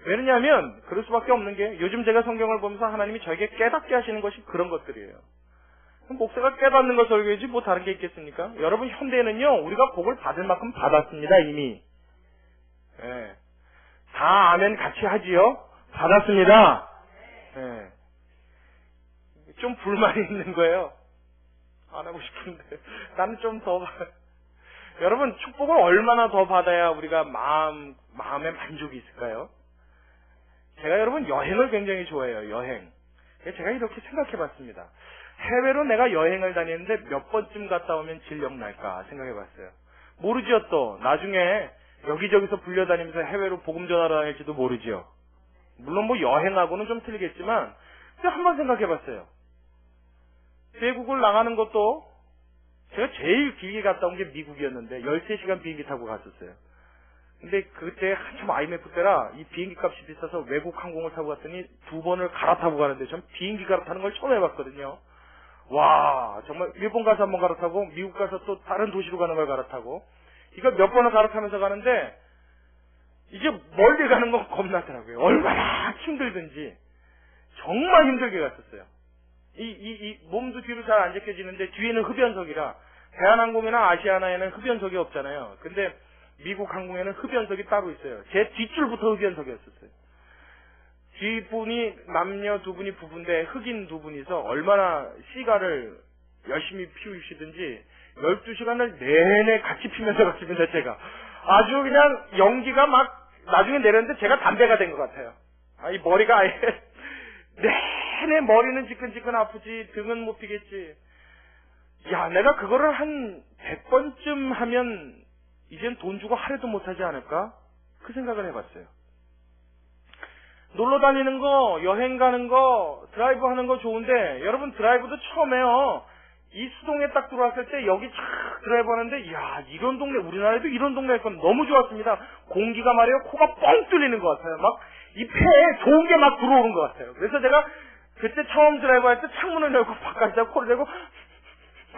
왜냐하면 그럴 수밖에 없는 게 요즘 제가 성경을 보면서 하나님이 저에게 깨닫게 하시는 것이 그런 것들이에요. 목사가 깨닫는 걸 설교하지 뭐 다른 게 있겠습니까? 여러분 현대는요 우리가 복을 받을 만큼 받았습니다 이미. 예. 다 아멘 같이 하지요? 받았습니다. 예. 좀 불만이 있는 거예요. 안 하고 싶은데 나는 좀 더 여러분 축복을 얼마나 더 받아야 우리가 마음에 만족이 있을까요? 제가 여러분 여행을 굉장히 좋아해요. 여행. 제가 이렇게 생각해 봤습니다. 해외로 내가 여행을 다니는데 몇 번쯤 갔다 오면 질력 날까 생각해 봤어요. 모르죠 또. 나중에 여기저기서 불려다니면서 해외로 복음 전하러 다닐지도 모르죠. 물론 뭐 여행하고는 좀 틀리겠지만 한번 생각해 봤어요. 외국을 나가는 것도 제가 제일 길게 갔다 온 게 미국이었는데 13시간 비행기 타고 갔었어요. 근데 그때 한참 IMF 때라 이 비행기 값이 비싸서 외국 항공을 타고 갔더니 2번을 갈아타고 가는데 전 비행기 갈아타는 걸 처음 해봤거든요. 와 정말 일본 가서 한번 갈아타고 미국 가서 또 다른 도시로 가는 걸 갈아타고 이거 몇 번을 갈아타면서 가는데 이제 멀리 가는 건 겁나더라고요. 얼마나 힘들든지 정말 힘들게 갔었어요. 이 몸도 뒤로 잘 안 제껴지는데 뒤에는 흡연석이라 대한항공이나 아시아나에는 흡연석이 없잖아요. 근데 미국 항공에는 흡연석이 따로 있어요. 제 뒷줄부터 흡연석이었었어요. 뒷분이 남녀 두 분이 부부인데 흑인 두 분이서 얼마나 시가를 열심히 피우시든지 12시간을 내내 같이 피면서 갔습니다. 제가 아주 그냥 연기가 막 나중에 내렸는데 제가 담배가 된 것 같아요. 이 머리가 아예 내내 머리는 지끈지끈 아프지 등은 못 피겠지. 야 내가 그거를 한 100번쯤 하면 이젠 돈 주고 하려도 못하지 않을까? 그 생각을 해봤어요. 놀러 다니는 거, 여행 가는 거, 드라이브 하는 거 좋은데 여러분 드라이브도 처음에요. 이 수동에 딱 들어왔을 때 여기 쫙 드라이브 하는데 이야 이런 동네 우리나라에도 이런 동네일 건 너무 좋았습니다. 공기가 말이에요. 코가 뻥 뚫리는 것 같아요. 막 이 폐에 좋은 게 막 들어오는 것 같아요. 그래서 제가 그때 처음 드라이브 할 때 창문을 열고 바깥에다 코를 대고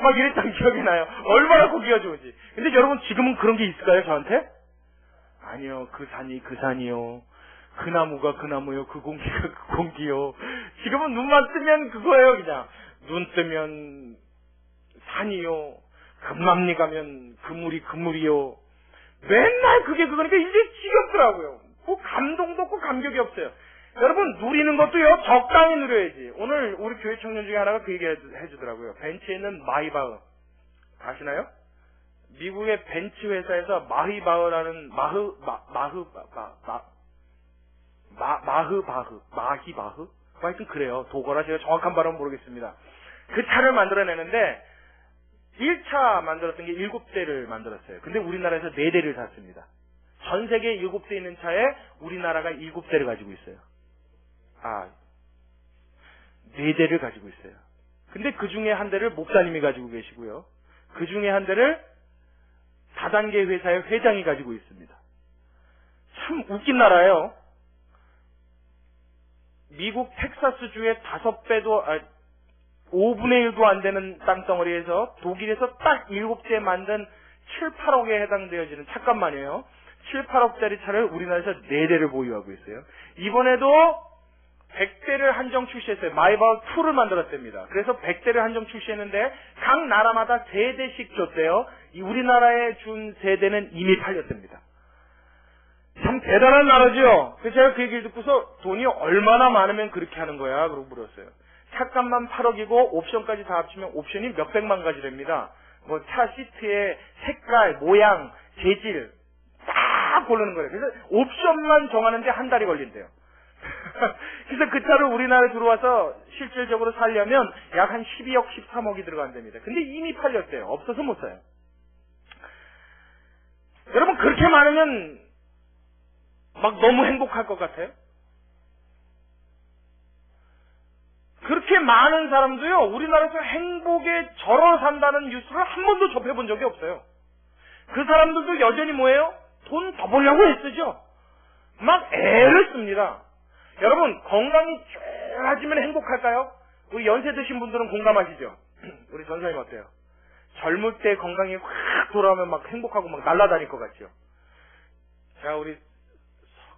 막 이랬던 기억이 나요. 얼마나 공기가 좋은지. 근데 여러분 지금은 그런 게 있을까요 저한테? 아니요. 그 산이 그 산이요. 그 나무가 그 나무요. 그 공기가 그 공기요. 지금은 눈만 뜨면 그거예요 그냥. 눈 뜨면 산이요. 금남리 가면 그물이 그물이요. 맨날 그게 그거니까 이제 지겹더라고요. 뭐 감동도 없고 감격이 없어요. 여러분 누리는 것도요 적당히 누려야지. 오늘 우리 교회 청년 중에 하나가 그 얘기 해주더라고요. 벤츠에 있는 마히바흐 아시나요? 미국의 벤츠 회사에서 마히바흐라는 마히바흐 하여튼 그래요. 도거라 제가 정확한 발음은 모르겠습니다. 그 차를 만들어내는데 1차 만들었던 게 7대를 만들었어요. 근데 우리나라에서 4대를 샀습니다. 전 세계 7대 있는 차에 우리나라가 7대를 가지고 있어요. 4대를 가지고 있어요. 근데 그 중에 한 대를 목사님이 가지고 계시고요. 그 중에 한 대를 다단계 회사의 회장이 가지고 있습니다. 참 웃긴 나라예요. 미국 텍사스주의 5분의 1도 안 되는 땅덩어리에서 독일에서 딱 7대 만든 7, 8억에 해당되어지는 차값만이에요. 7, 8억짜리 차를 우리나라에서 4대를 보유하고 있어요. 이번에도 100대를 한정 출시했어요. 마이바흐 2를 만들었답니다. 그래서 100대를 한정 출시했는데 각 나라마다 3대씩 줬대요. 이 우리나라에 준 3대는 이미 팔렸답니다. 참 대단한 나라죠. 그래서 제가 그 얘기를 듣고서 돈이 얼마나 많으면 그렇게 하는 거야? 그러고 물었어요. 차값만 8억이고 옵션까지 다 합치면 옵션이 몇백만 가지랍니다. 뭐 차 시트의 색깔, 모양, 재질 다 고르는 거예요. 그래서 옵션만 정하는데 한 달이 걸린대요. 그래서 그 차를 우리나라에 들어와서 실질적으로 살려면 약 한 12억, 13억이 들어간답니다. 근데 이미 팔렸대요. 없어서 못 사요. 여러분 그렇게 많으면 막 너무 행복할 것 같아요? 그렇게 많은 사람도요, 우리나라에서 행복에 절어 산다는 뉴스를 한 번도 접해본 적이 없어요. 그 사람들도 여전히 뭐예요? 돈 더 벌려고 애쓰죠. 막 애를 씁니다. 여러분, 건강이 좋아지면 행복할까요? 우리 연세 드신 분들은 공감하시죠? 우리 전사님 어때요? 젊을 때 건강이 확 돌아오면 막 행복하고 막 날아다닐 것 같죠? 자, 우리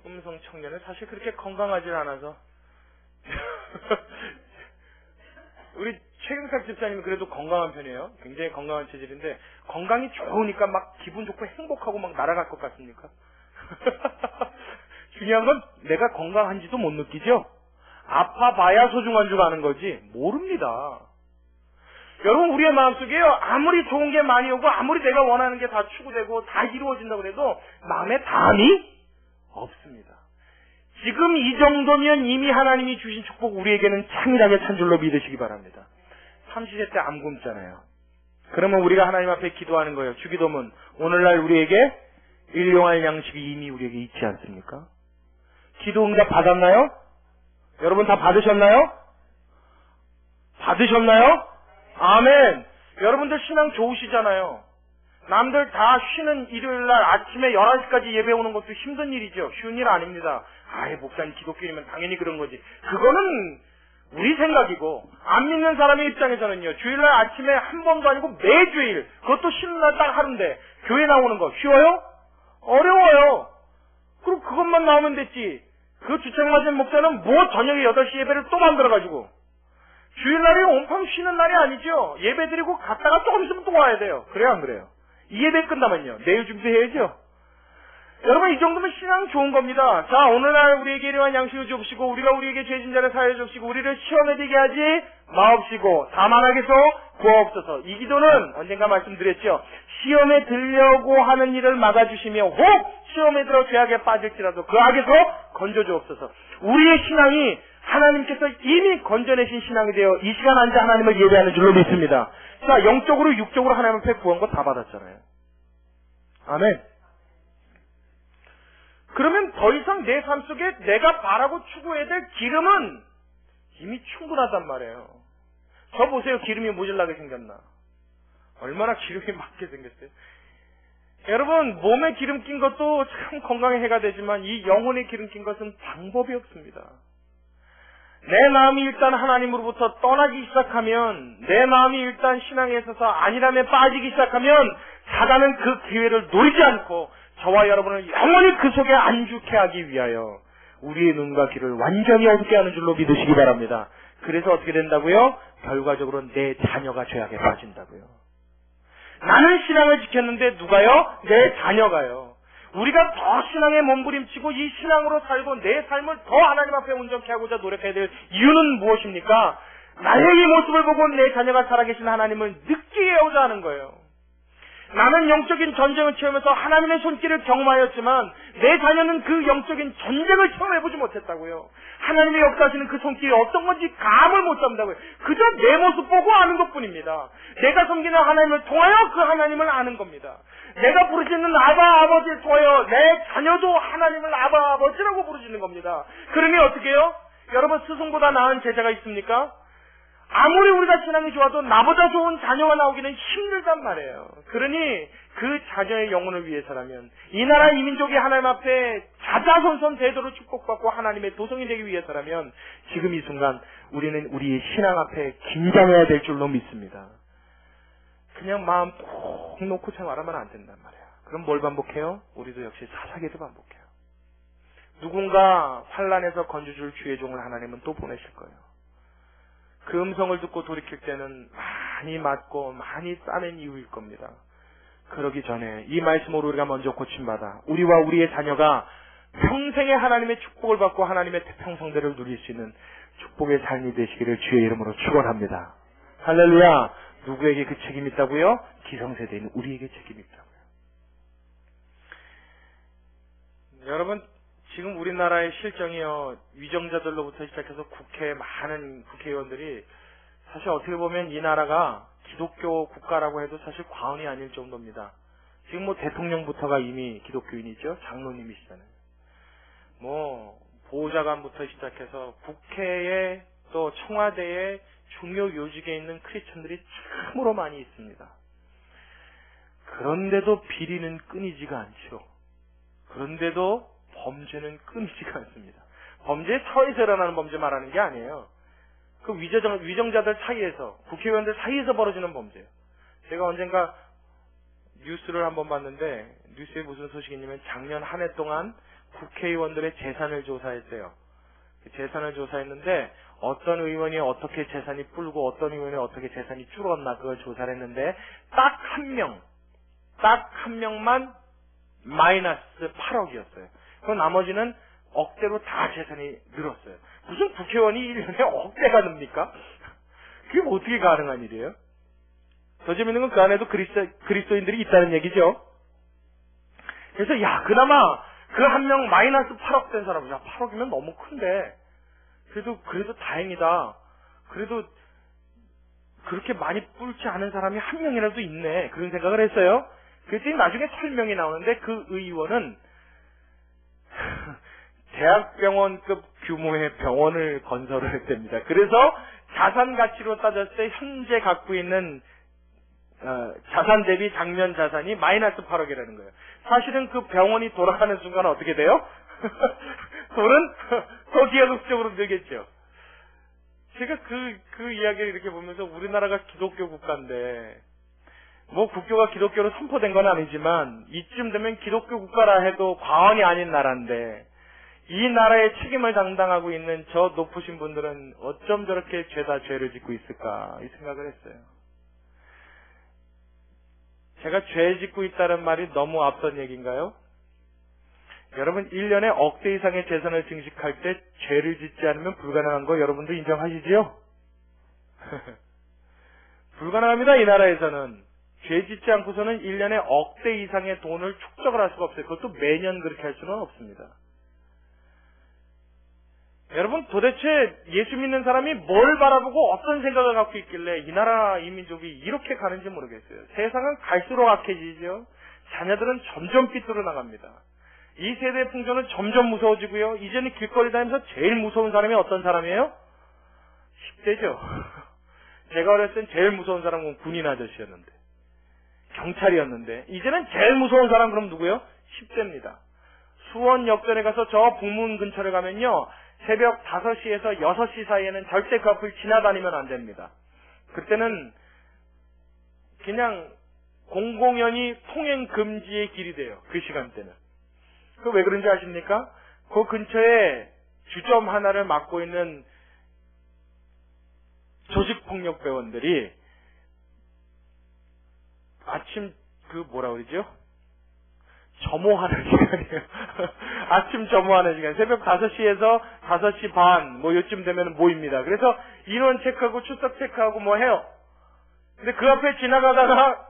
서금성 청년은 사실 그렇게 건강하지 않아서 우리 최경탁 집사님은 그래도 건강한 편이에요. 굉장히 건강한 체질인데 건강이 좋으니까 막 기분 좋고 행복하고 막 날아갈 것 같습니까? 중요한 건 내가 건강한지도 못 느끼죠? 아파봐야 소중한 줄 아는 거지 모릅니다. 여러분, 우리의 마음속에요, 아무리 좋은 게 많이 오고 아무리 내가 원하는 게 다 추구되고 다 이루어진다고 해도 마음에 담이 없습니다. 지금 이 정도면 이미 하나님이 주신 축복 우리에게는 창일하게 찬 줄로 믿으시기 바랍니다. 삼시세 때 안 굶잖아요. 그러면 우리가 하나님 앞에 기도하는 거예요. 주기도문, 오늘날 우리에게 일용할 양식이 이미 우리에게 있지 않습니까? 기도 응답 받았나요? 여러분 다 받으셨나요? 받으셨나요? 아멘. 여러분들 신앙 좋으시잖아요. 남들 다 쉬는 일요일날 아침에 11시까지 예배 오는 것도 힘든 일이죠. 쉬운 일 아닙니다. 아예 목사님 기독교이면 당연히 그런 거지. 그거는 우리 생각이고, 안 믿는 사람의 입장에서는요, 주일날 아침에 한 번도 아니고 매주일, 그것도 쉬는 날 딱 하루인데 교회 나오는 거 쉬워요? 어려워요. 그럼 그것만 나오면 됐지. 그 주책 맞은 목사는 뭐 저녁에 8시 예배를 또 만들어가지고, 주일날이 온팡 쉬는 날이 아니죠. 예배 드리고 갔다가 조금 있으면 또 와야 돼요. 그래요, 안 그래요? 이 예배 끝나면요, 내일 준비해야죠. 여러분, 이 정도면 신앙 좋은 겁니다. 자, 오늘날 우리에게 일용할 양식을 주옵시고 우리가 우리에게 죄진 자를 사하여 주옵시고 우리를 시험에 들게 하지 마옵시고 다만 악에서 구하옵소서. 이 기도는 언젠가 말씀드렸죠. 시험에 들려고 하는 일을 막아주시며 혹 시험에 들어 죄악에 빠질지라도 그 악에서 건져주옵소서. 우리의 신앙이 하나님께서 이미 건져내신 신앙이 되어 이 시간 앉아 하나님을 예배하는 줄로 믿습니다. 자, 영적으로 육적으로 하나님 앞에 구한 거 다 받았잖아요. 아멘. 그러면 더 이상 내 삶 속에 내가 바라고 추구해야 될 기름은 이미 충분하단 말이에요. 저 보세요. 기름이 모질라게 생겼나? 얼마나 기름이 많게 생겼어요. 여러분, 몸에 기름 낀 것도 참 건강에 해가 되지만 이 영혼에 기름 낀 것은 방법이 없습니다. 내 마음이 일단 하나님으로부터 떠나기 시작하면, 내 마음이 일단 신앙에 있어서 안일함에 빠지기 시작하면 사단은 그 기회를 노리지 않고 저와 여러분을 영원히 그 속에 안주케 하기 위하여 우리의 눈과 귀를 완전히 어둡게 하는 줄로 믿으시기 바랍니다. 그래서 어떻게 된다고요? 결과적으로 내 자녀가 죄악에 빠진다고요. 나는 신앙을 지켰는데 누가요? 내 자녀가요. 우리가 더 신앙에 몸부림치고 이 신앙으로 살고 내 삶을 더 하나님 앞에 온전케 하고자 노력해야 될 이유는 무엇입니까? 나의 이 모습을 보고 내 자녀가 살아계신 하나님을 느끼게 하고자 하는 거예요. 나는 영적인 전쟁을 체험해서 하나님의 손길을 경험하였지만 내 자녀는 그 영적인 전쟁을 체험해보지 못했다고요. 하나님의 역사하시는 그 손길이 어떤 건지 감을 못 잡는다고요. 그저 내 모습 보고 아는 것뿐입니다. 내가 섬기는 하나님을 통하여 그 하나님을 아는 겁니다. 내가 부르짖는 아바 아버지를 통하여 내 자녀도 하나님을 아바 아버지라고 부르짖는 겁니다. 그러니 어떻게 해요? 여러분, 스승보다 나은 제자가 있습니까? 아무리 우리가 신앙이 좋아도 나보다 좋은 자녀가 나오기는 힘들단 말이에요. 그러니 그 자녀의 영혼을 위해서라면, 이 나라 이 민족이 하나님 앞에 자자손손 대도로 축복받고 하나님의 도성이 되기 위해서라면 지금 이 순간 우리는 우리의 신앙 앞에 긴장해야 될 줄로 믿습니다. 그냥 마음 꼭 놓고 생활하면 안 된단 말이에요. 그럼 뭘 반복해요? 우리도 역시 사사기도 반복해요. 누군가 환난에서 건져줄 주의 종을 하나님은 또 보내실 거예요. 그 음성을 듣고 돌이킬 때는 많이 맞고 많이 싸낸 이유일 겁니다. 그러기 전에 이 말씀으로 우리가 먼저 고침받아 우리와 우리의 자녀가 평생의 하나님의 축복을 받고 하나님의 태평성대를 누릴 수 있는 축복의 삶이 되시기를 주의 이름으로 축원합니다. 할렐루야. 누구에게 그 책임이 있다고요? 기성세대인 우리에게 책임이 있다고요. 여러분, 지금 우리나라의 실정이요, 위정자들로부터 시작해서 국회 많은 국회의원들이 사실 어떻게 보면 이 나라가 기독교 국가라고 해도 사실 과언이 아닐 정도입니다. 지금 뭐 대통령부터가 이미 기독교인이죠. 장로님이시잖아요. 뭐 보좌관부터 시작해서 국회에 또 청와대에 중요 요직에 있는 크리스천들이 참으로 많이 있습니다. 그런데도 비리는 끊이지가 않죠. 그런데도 범죄는 끊이지가 않습니다. 범죄 사회에서 일어나는 범죄 말하는 게 아니에요. 그 위정자들 사이에서, 국회의원들 사이에서 벌어지는 범죄예요. 제가 언젠가 뉴스를 한번 봤는데 뉴스에 무슨 소식이 있냐면 작년 한 해 동안 국회의원들의 재산을 조사했대요. 재산을 조사했는데 어떤 의원이 어떻게 재산이 불고 어떤 의원이 어떻게 재산이 줄었나 그걸 조사를 했는데 딱 한 명만 마이너스 8억이었어요. 그 나머지는 억대로 다 재산이 늘었어요. 무슨 국회의원이 1년에 억대가 늡니까? 그게 뭐 어떻게 가능한 일이에요? 더 재밌는 건 그 안에도 그리스도인들이 있다는 얘기죠. 그래서 그나마 그 한 명 마이너스 8억 된 사람, 8억이면 너무 큰데 그래도 다행이다. 그래도 그렇게 많이 뿔지 않은 사람이 한 명이라도 있네. 그런 생각을 했어요. 그랬더니 나중에 설명이 나오는데 그 의원은 대학병원급 규모의 병원을 건설을 했답니다. 그래서 자산 가치로 따졌을 때 현재 갖고 있는 자산 대비 작년 자산이 마이너스 8억이라는 거예요. 사실은 그 병원이 돌아가는 순간 어떻게 돼요? 돈은 더 기하급수적으로 늘겠죠. 제가 그 이야기를 이렇게 보면서 우리나라가 기독교 국가인데 뭐 국교가 기독교로 선포된 건 아니지만 이쯤 되면 기독교 국가라 해도 과언이 아닌 나라인데 이 나라의 책임을 담당하고 있는 저 높으신 분들은 어쩜 저렇게 죄다 죄를 짓고 있을까 이 생각을 했어요. 제가 죄 짓고 있다는 말이 너무 앞선 얘기인가요? 여러분 1년에 억대 이상의 재산을 증식할 때 죄를 짓지 않으면 불가능한 거 여러분도 인정하시지요? 불가능합니다. 이 나라에서는. 죄 짓지 않고서는 1년에 억대 이상의 돈을 축적을 할 수가 없어요. 그것도 매년 그렇게 할 수는 없습니다. 여러분 도대체 예수 믿는 사람이 뭘 바라보고 어떤 생각을 갖고 있길래 이 나라 이 민족이 이렇게 가는지 모르겠어요. 세상은 갈수록 악해지죠. 자녀들은 점점 삐뚤어 나갑니다. 이 세대의 풍조는 점점 무서워지고요. 이제는 길거리 다니면서 제일 무서운 사람이 어떤 사람이에요? 10대죠. 제가 어렸을 땐 제일 무서운 사람은 군인 아저씨였는데 경찰이었는데 이제는 제일 무서운 사람 그럼 누구예요? 10대입니다. 수원역전에 가서 저 북문 근처에 가면요. 새벽 5시에서 6시 사이에는 절대 그 앞을 지나다니면 안 됩니다. 그때는 그냥 공공연히 통행 금지의 길이 돼요. 그 시간대는. 그 왜 그런지 아십니까? 그 근처에 주점 하나를 맡고 있는 조직폭력배원들이 아침 뭐라 그러죠? 점호하는 시간이에요. 아침 점호하는 시간. 새벽 5시에서 5시 반, 요쯤 되면 모입니다. 그래서 인원 체크하고 출석 체크하고 해요. 근데 그 앞에 지나가다가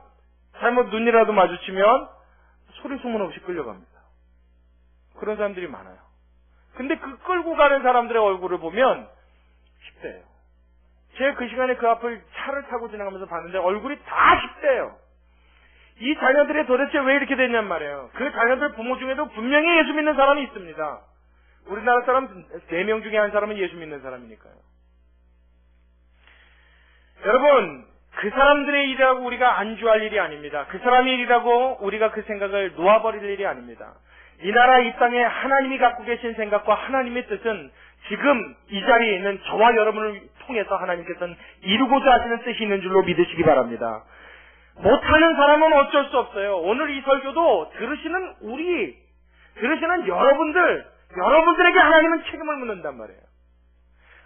잘못 눈이라도 마주치면 소리 소문 없이 끌려갑니다. 그런 사람들이 많아요. 근데 그 끌고 가는 사람들의 얼굴을 보면 10대예요. 제가 그 시간에 그 앞을 차를 타고 지나가면서 봤는데 얼굴이 다 10대예요. 이 자녀들이 도대체 왜 이렇게 됐냔 말이에요. 그 자녀들 부모 중에도 분명히 예수 믿는 사람이 있습니다. 우리나라 사람 4명 중에 한 사람은 예수 믿는 사람이니까요. 여러분, 그 사람들의 일이라고 우리가 안주할 일이 아닙니다. 그 사람의 일이라고 우리가 그 생각을 놓아버릴 일이 아닙니다. 이 나라 이 땅에 하나님이 갖고 계신 생각과 하나님의 뜻은 지금 이 자리에 있는 저와 여러분을 통해서 하나님께서는 이루고자 하시는 뜻이 있는 줄로 믿으시기 바랍니다. 못하는 사람은 어쩔 수 없어요. 오늘 이 설교도 들으시는 여러분들에게 하나님은 책임을 묻는단 말이에요.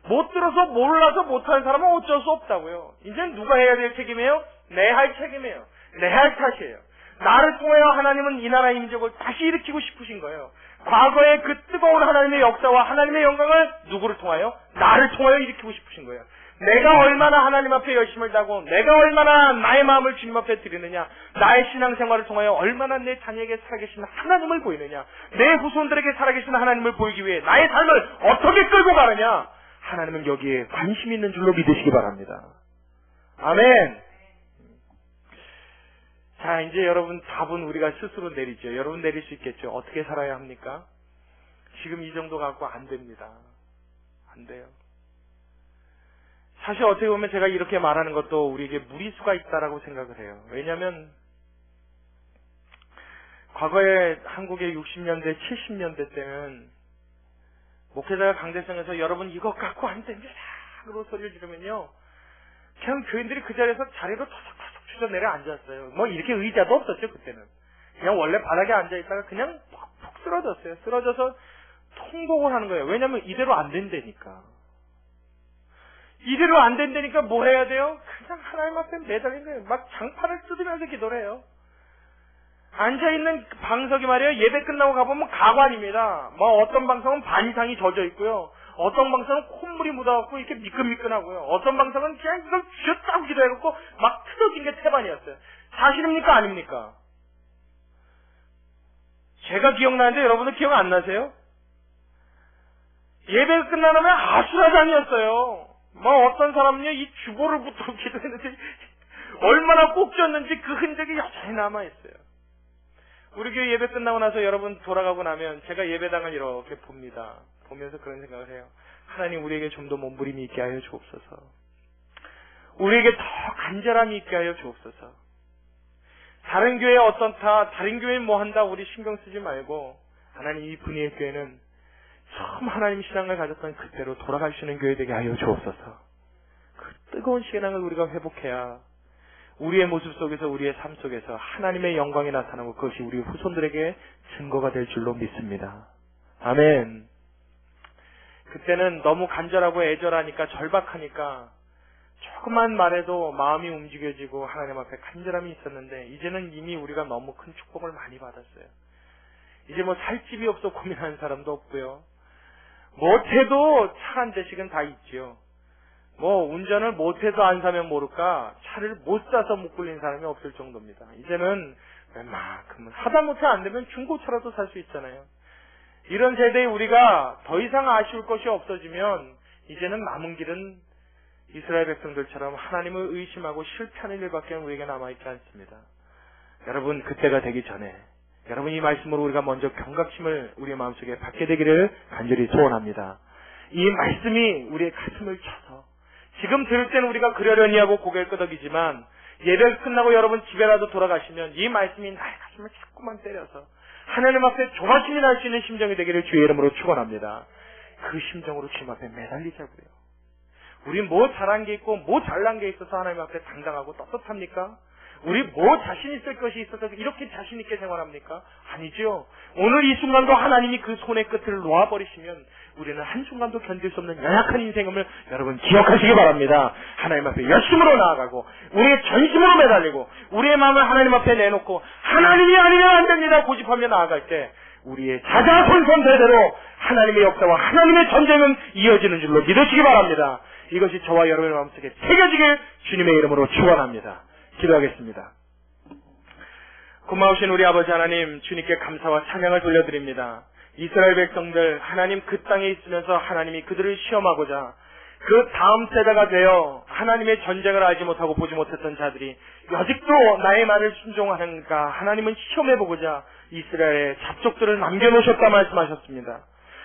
못 들어서 몰라서 못하는 사람은 어쩔 수 없다고요. 이제는 누가 해야 될 책임이에요? 내 할 책임이에요. 내 할 탓이에요. 나를 통하여 하나님은 이 나라의 민족을 다시 일으키고 싶으신 거예요. 과거의 그 뜨거운 하나님의 역사와 하나님의 영광을 누구를 통하여? 나를 통하여 일으키고 싶으신 거예요. 내가 얼마나 하나님 앞에 열심을 다하고 내가 얼마나 나의 마음을 주님 앞에 드리느냐, 나의 신앙생활을 통하여 얼마나 내 자녀에게 살아계신 하나님을 보이느냐, 내 후손들에게 살아계신 하나님을 보이기 위해 나의 삶을 어떻게 끌고 가느냐, 하나님은 여기에 관심 있는 줄로 믿으시기 바랍니다. 아멘. 자, 이제 여러분 답은 우리가 스스로 내리죠. 여러분 내릴 수 있겠죠. 어떻게 살아야 합니까? 지금 이 정도 갖고 안 됩니다. 안 돼요. 사실 어떻게 보면 제가 이렇게 말하는 것도 우리에게 무리수가 있다라고 생각을 해요. 왜냐하면 과거에 한국의 60년대, 70년대 때는 목회자가 강대성에서 여러분 이거 갖고 안 됩니다 그러고 소리를 지르면요, 그냥 교인들이 그 자리에서 자리로 터석터석 주저 내려 앉았어요. 이렇게 의자도 없었죠. 그때는 그냥 원래 바닥에 앉아있다가 그냥 푹 쓰러졌어요. 쓰러져서 통곡을 하는 거예요. 왜냐면 이대로 안 된다니까. 이대로 안 된다니까 뭘 해야 돼요? 그냥 하나님 앞에 매달린 거예요. 막 장판을 뜯으면서 기도를 해요. 앉아있는 방석이 말이에요. 예배 끝나고 가보면 가관입니다. 뭐 어떤 방석은 반 이상이 젖어 있고요. 어떤 방석은 콧물이 묻어갖고 이렇게 미끈미끈하고요. 어떤 방석은 그냥 이걸 쥐었다고 기도해갖고 막 틀어진 게 태반이었어요. 사실입니까? 아닙니까? 제가 기억나는데 여러분들 기억 안 나세요? 예배가 끝나면 아수라장이었어요. 뭐 어떤 사람은요, 이 주보를 붙들고 기도했는데 얼마나 꼭 쥐었는지 그 흔적이 여전히 남아있어요. 우리 교회 예배 끝나고 나서 여러분 돌아가고 나면 제가 예배당을 이렇게 봅니다. 보면서 그런 생각을 해요. 하나님 우리에게 좀 더 몸부림이 있게 하여 주옵소서. 우리에게 더 간절함이 있게 하여 주옵소서. 다른 교회 어떻다, 다른 교회는 뭐 한다 우리 신경 쓰지 말고 하나님 이 분위기의 교회는 처음 하나님 신앙을 가졌던 그때로 돌아갈 수 있는 교회 되게 하여 주옵소서. 그 뜨거운 신앙을 우리가 회복해야 우리의 모습 속에서 우리의 삶 속에서 하나님의 영광이 나타나고 그것이 우리 후손들에게 증거가 될 줄로 믿습니다. 아멘. 그때는 너무 간절하고 애절하니까 절박하니까 조금만 말해도 마음이 움직여지고 하나님 앞에 간절함이 있었는데 이제는 이미 우리가 너무 큰 축복을 많이 받았어요. 이제 뭐 살 집이 없어 고민하는 사람도 없고요. 못해도 차 한 대씩은 다 있지요. 뭐 운전을 못해서 안 사면 모를까 차를 못 사서 못 굴리는 사람이 없을 정도입니다. 이제는 웬만큼은 하다못해 안 되면 중고차라도 살 수 있잖아요. 이런 세대에 우리가 더 이상 아쉬울 것이 없어지면 이제는 남은 길은 이스라엘 백성들처럼 하나님을 의심하고 실패하는 일밖에 우리에게 남아있지 않습니다. 여러분 그때가 되기 전에 여러분 이 말씀으로 우리가 먼저 경각심을 우리의 마음속에 받게 되기를 간절히 소원합니다. 이 말씀이 우리의 가슴을 쳐서 지금 들을 때는 우리가 그러려니 하고 고개를 끄덕이지만 예배 끝나고 여러분 집에라도 돌아가시면 이 말씀이 나의 가슴을 자꾸만 때려서 하나님 앞에 조바심이 날 수 있는 심정이 되기를 주의 이름으로 축원합니다. 그 심정으로 주님 앞에 매달리자고요. 우리 뭐 잘한 게 있고 뭐 잘난 게 있어서 하나님 앞에 당당하고 떳떳합니까? 우리 뭐 자신 있을 것이 있어서 이렇게 자신 있게 생활합니까? 아니죠. 오늘 이 순간도 하나님이 그 손의 끝을 놓아버리시면 우리는 한순간도 견딜 수 없는 연약한 인생임을 여러분 기억하시기 바랍니다. 하나님 앞에 열심으로 나아가고 우리의 전심으로 매달리고 우리의 마음을 하나님 앞에 내놓고 하나님이 아니면 안 됩니다 고집하며 나아갈 때 우리의 자자손손대대로 하나님의 역사와 하나님의 전쟁은 이어지는 줄로 믿으시기 바랍니다. 이것이 저와 여러분의 마음속에 새겨지길 주님의 이름으로 축원합니다. 기도하겠습니다. 고마우신 우리 아버지 하나님, 주님께 감사와 찬양을 돌려드립니다. 이스라엘 백성들 하나님 그 땅에 있으면서 하나님이 그들을 시험하고자 그 다음 세대가 되어 하나님의 전쟁을 알지 못하고 보지 못했던 자들이 아직도 나의 말을 순종하는가 하나님은 시험해보고자 이스라엘의 잡족들을 남겨놓으셨다 말씀하셨습니다.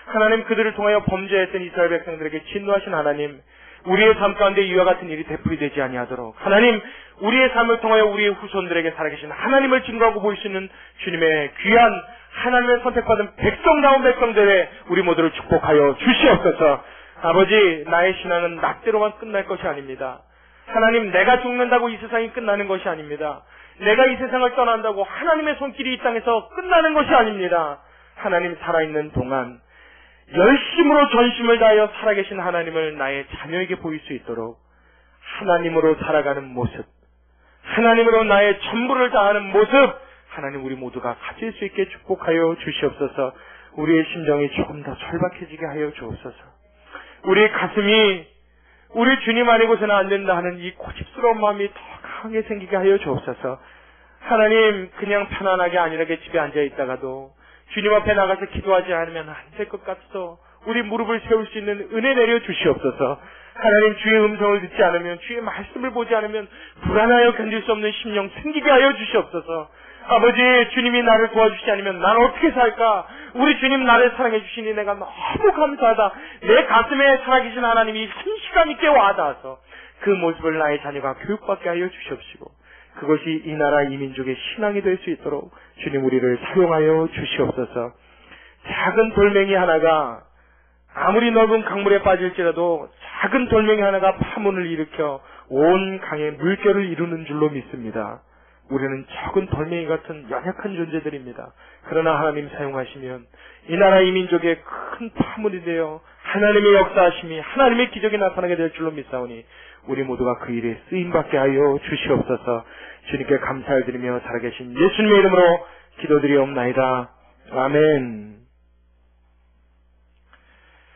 하나님 그들을 통하여 범죄했던 이스라엘 백성들에게 진노하신 하나님, 우리의 삶 가운데 이와 같은 일이 되풀이되지 아니하도록 하나님 우리의 삶을 통하여 우리의 후손들에게 살아계신 하나님을 증거하고 보일 수 있는 주님의 귀한 하나님의 선택받은 백성다운 백성들의 우리 모두를 축복하여 주시옵소서. 아버지 나의 신앙은 낙대로만 끝날 것이 아닙니다. 하나님 내가 죽는다고 이 세상이 끝나는 것이 아닙니다. 내가 이 세상을 떠난다고 하나님의 손길이 이 땅에서 끝나는 것이 아닙니다. 하나님 살아있는 동안 열심으로 전심을 다하여 살아계신 하나님을 나의 자녀에게 보일 수 있도록 하나님으로 살아가는 모습, 하나님으로 나의 전부를 다하는 모습 하나님 우리 모두가 가질 수 있게 축복하여 주시옵소서. 우리의 심정이 조금 더 절박해지게 하여 주옵소서. 우리의 가슴이 우리 주님 아니고서는 안 된다 하는 이 고집스러운 마음이 더 강하게 생기게 하여 주옵소서. 하나님 그냥 편안하게 안일하게 집에 앉아 있다가도 주님 앞에 나가서 기도하지 않으면 안 될 것 같소. 우리 무릎을 세울 수 있는 은혜 내려 주시옵소서. 하나님 주의 음성을 듣지 않으면 주의 말씀을 보지 않으면 불안하여 견딜 수 없는 심령 생기게 하여 주시옵소서. 아버지 주님이 나를 도와주시지 않으면 나는 어떻게 살까? 우리 주님 나를 사랑해 주시니 내가 너무 감사하다. 내 가슴에 살아계신 하나님이 순식간 있게 와닿아서 그 모습을 나의 자녀가 교육받게 하여 주시옵시고 그것이 이 나라 이 민족의 신앙이 될 수 있도록 주님 우리를 사용하여 주시옵소서. 작은 돌멩이 하나가 아무리 넓은 강물에 빠질지라도 작은 돌멩이 하나가 파문을 일으켜 온 강의 물결을 이루는 줄로 믿습니다. 우리는 적은 돌멩이 같은 연약한 존재들입니다. 그러나 하나님 사용하시면 이 나라 이 민족의 큰 파물이 되어 하나님의 역사하심이 하나님의 기적이 나타나게 될 줄로 믿사오니 우리 모두가 그 일에 쓰임받게 하여 주시옵소서. 주님께 감사를 드리며 살아계신 예수님의 이름으로 기도드리옵나이다. 아멘.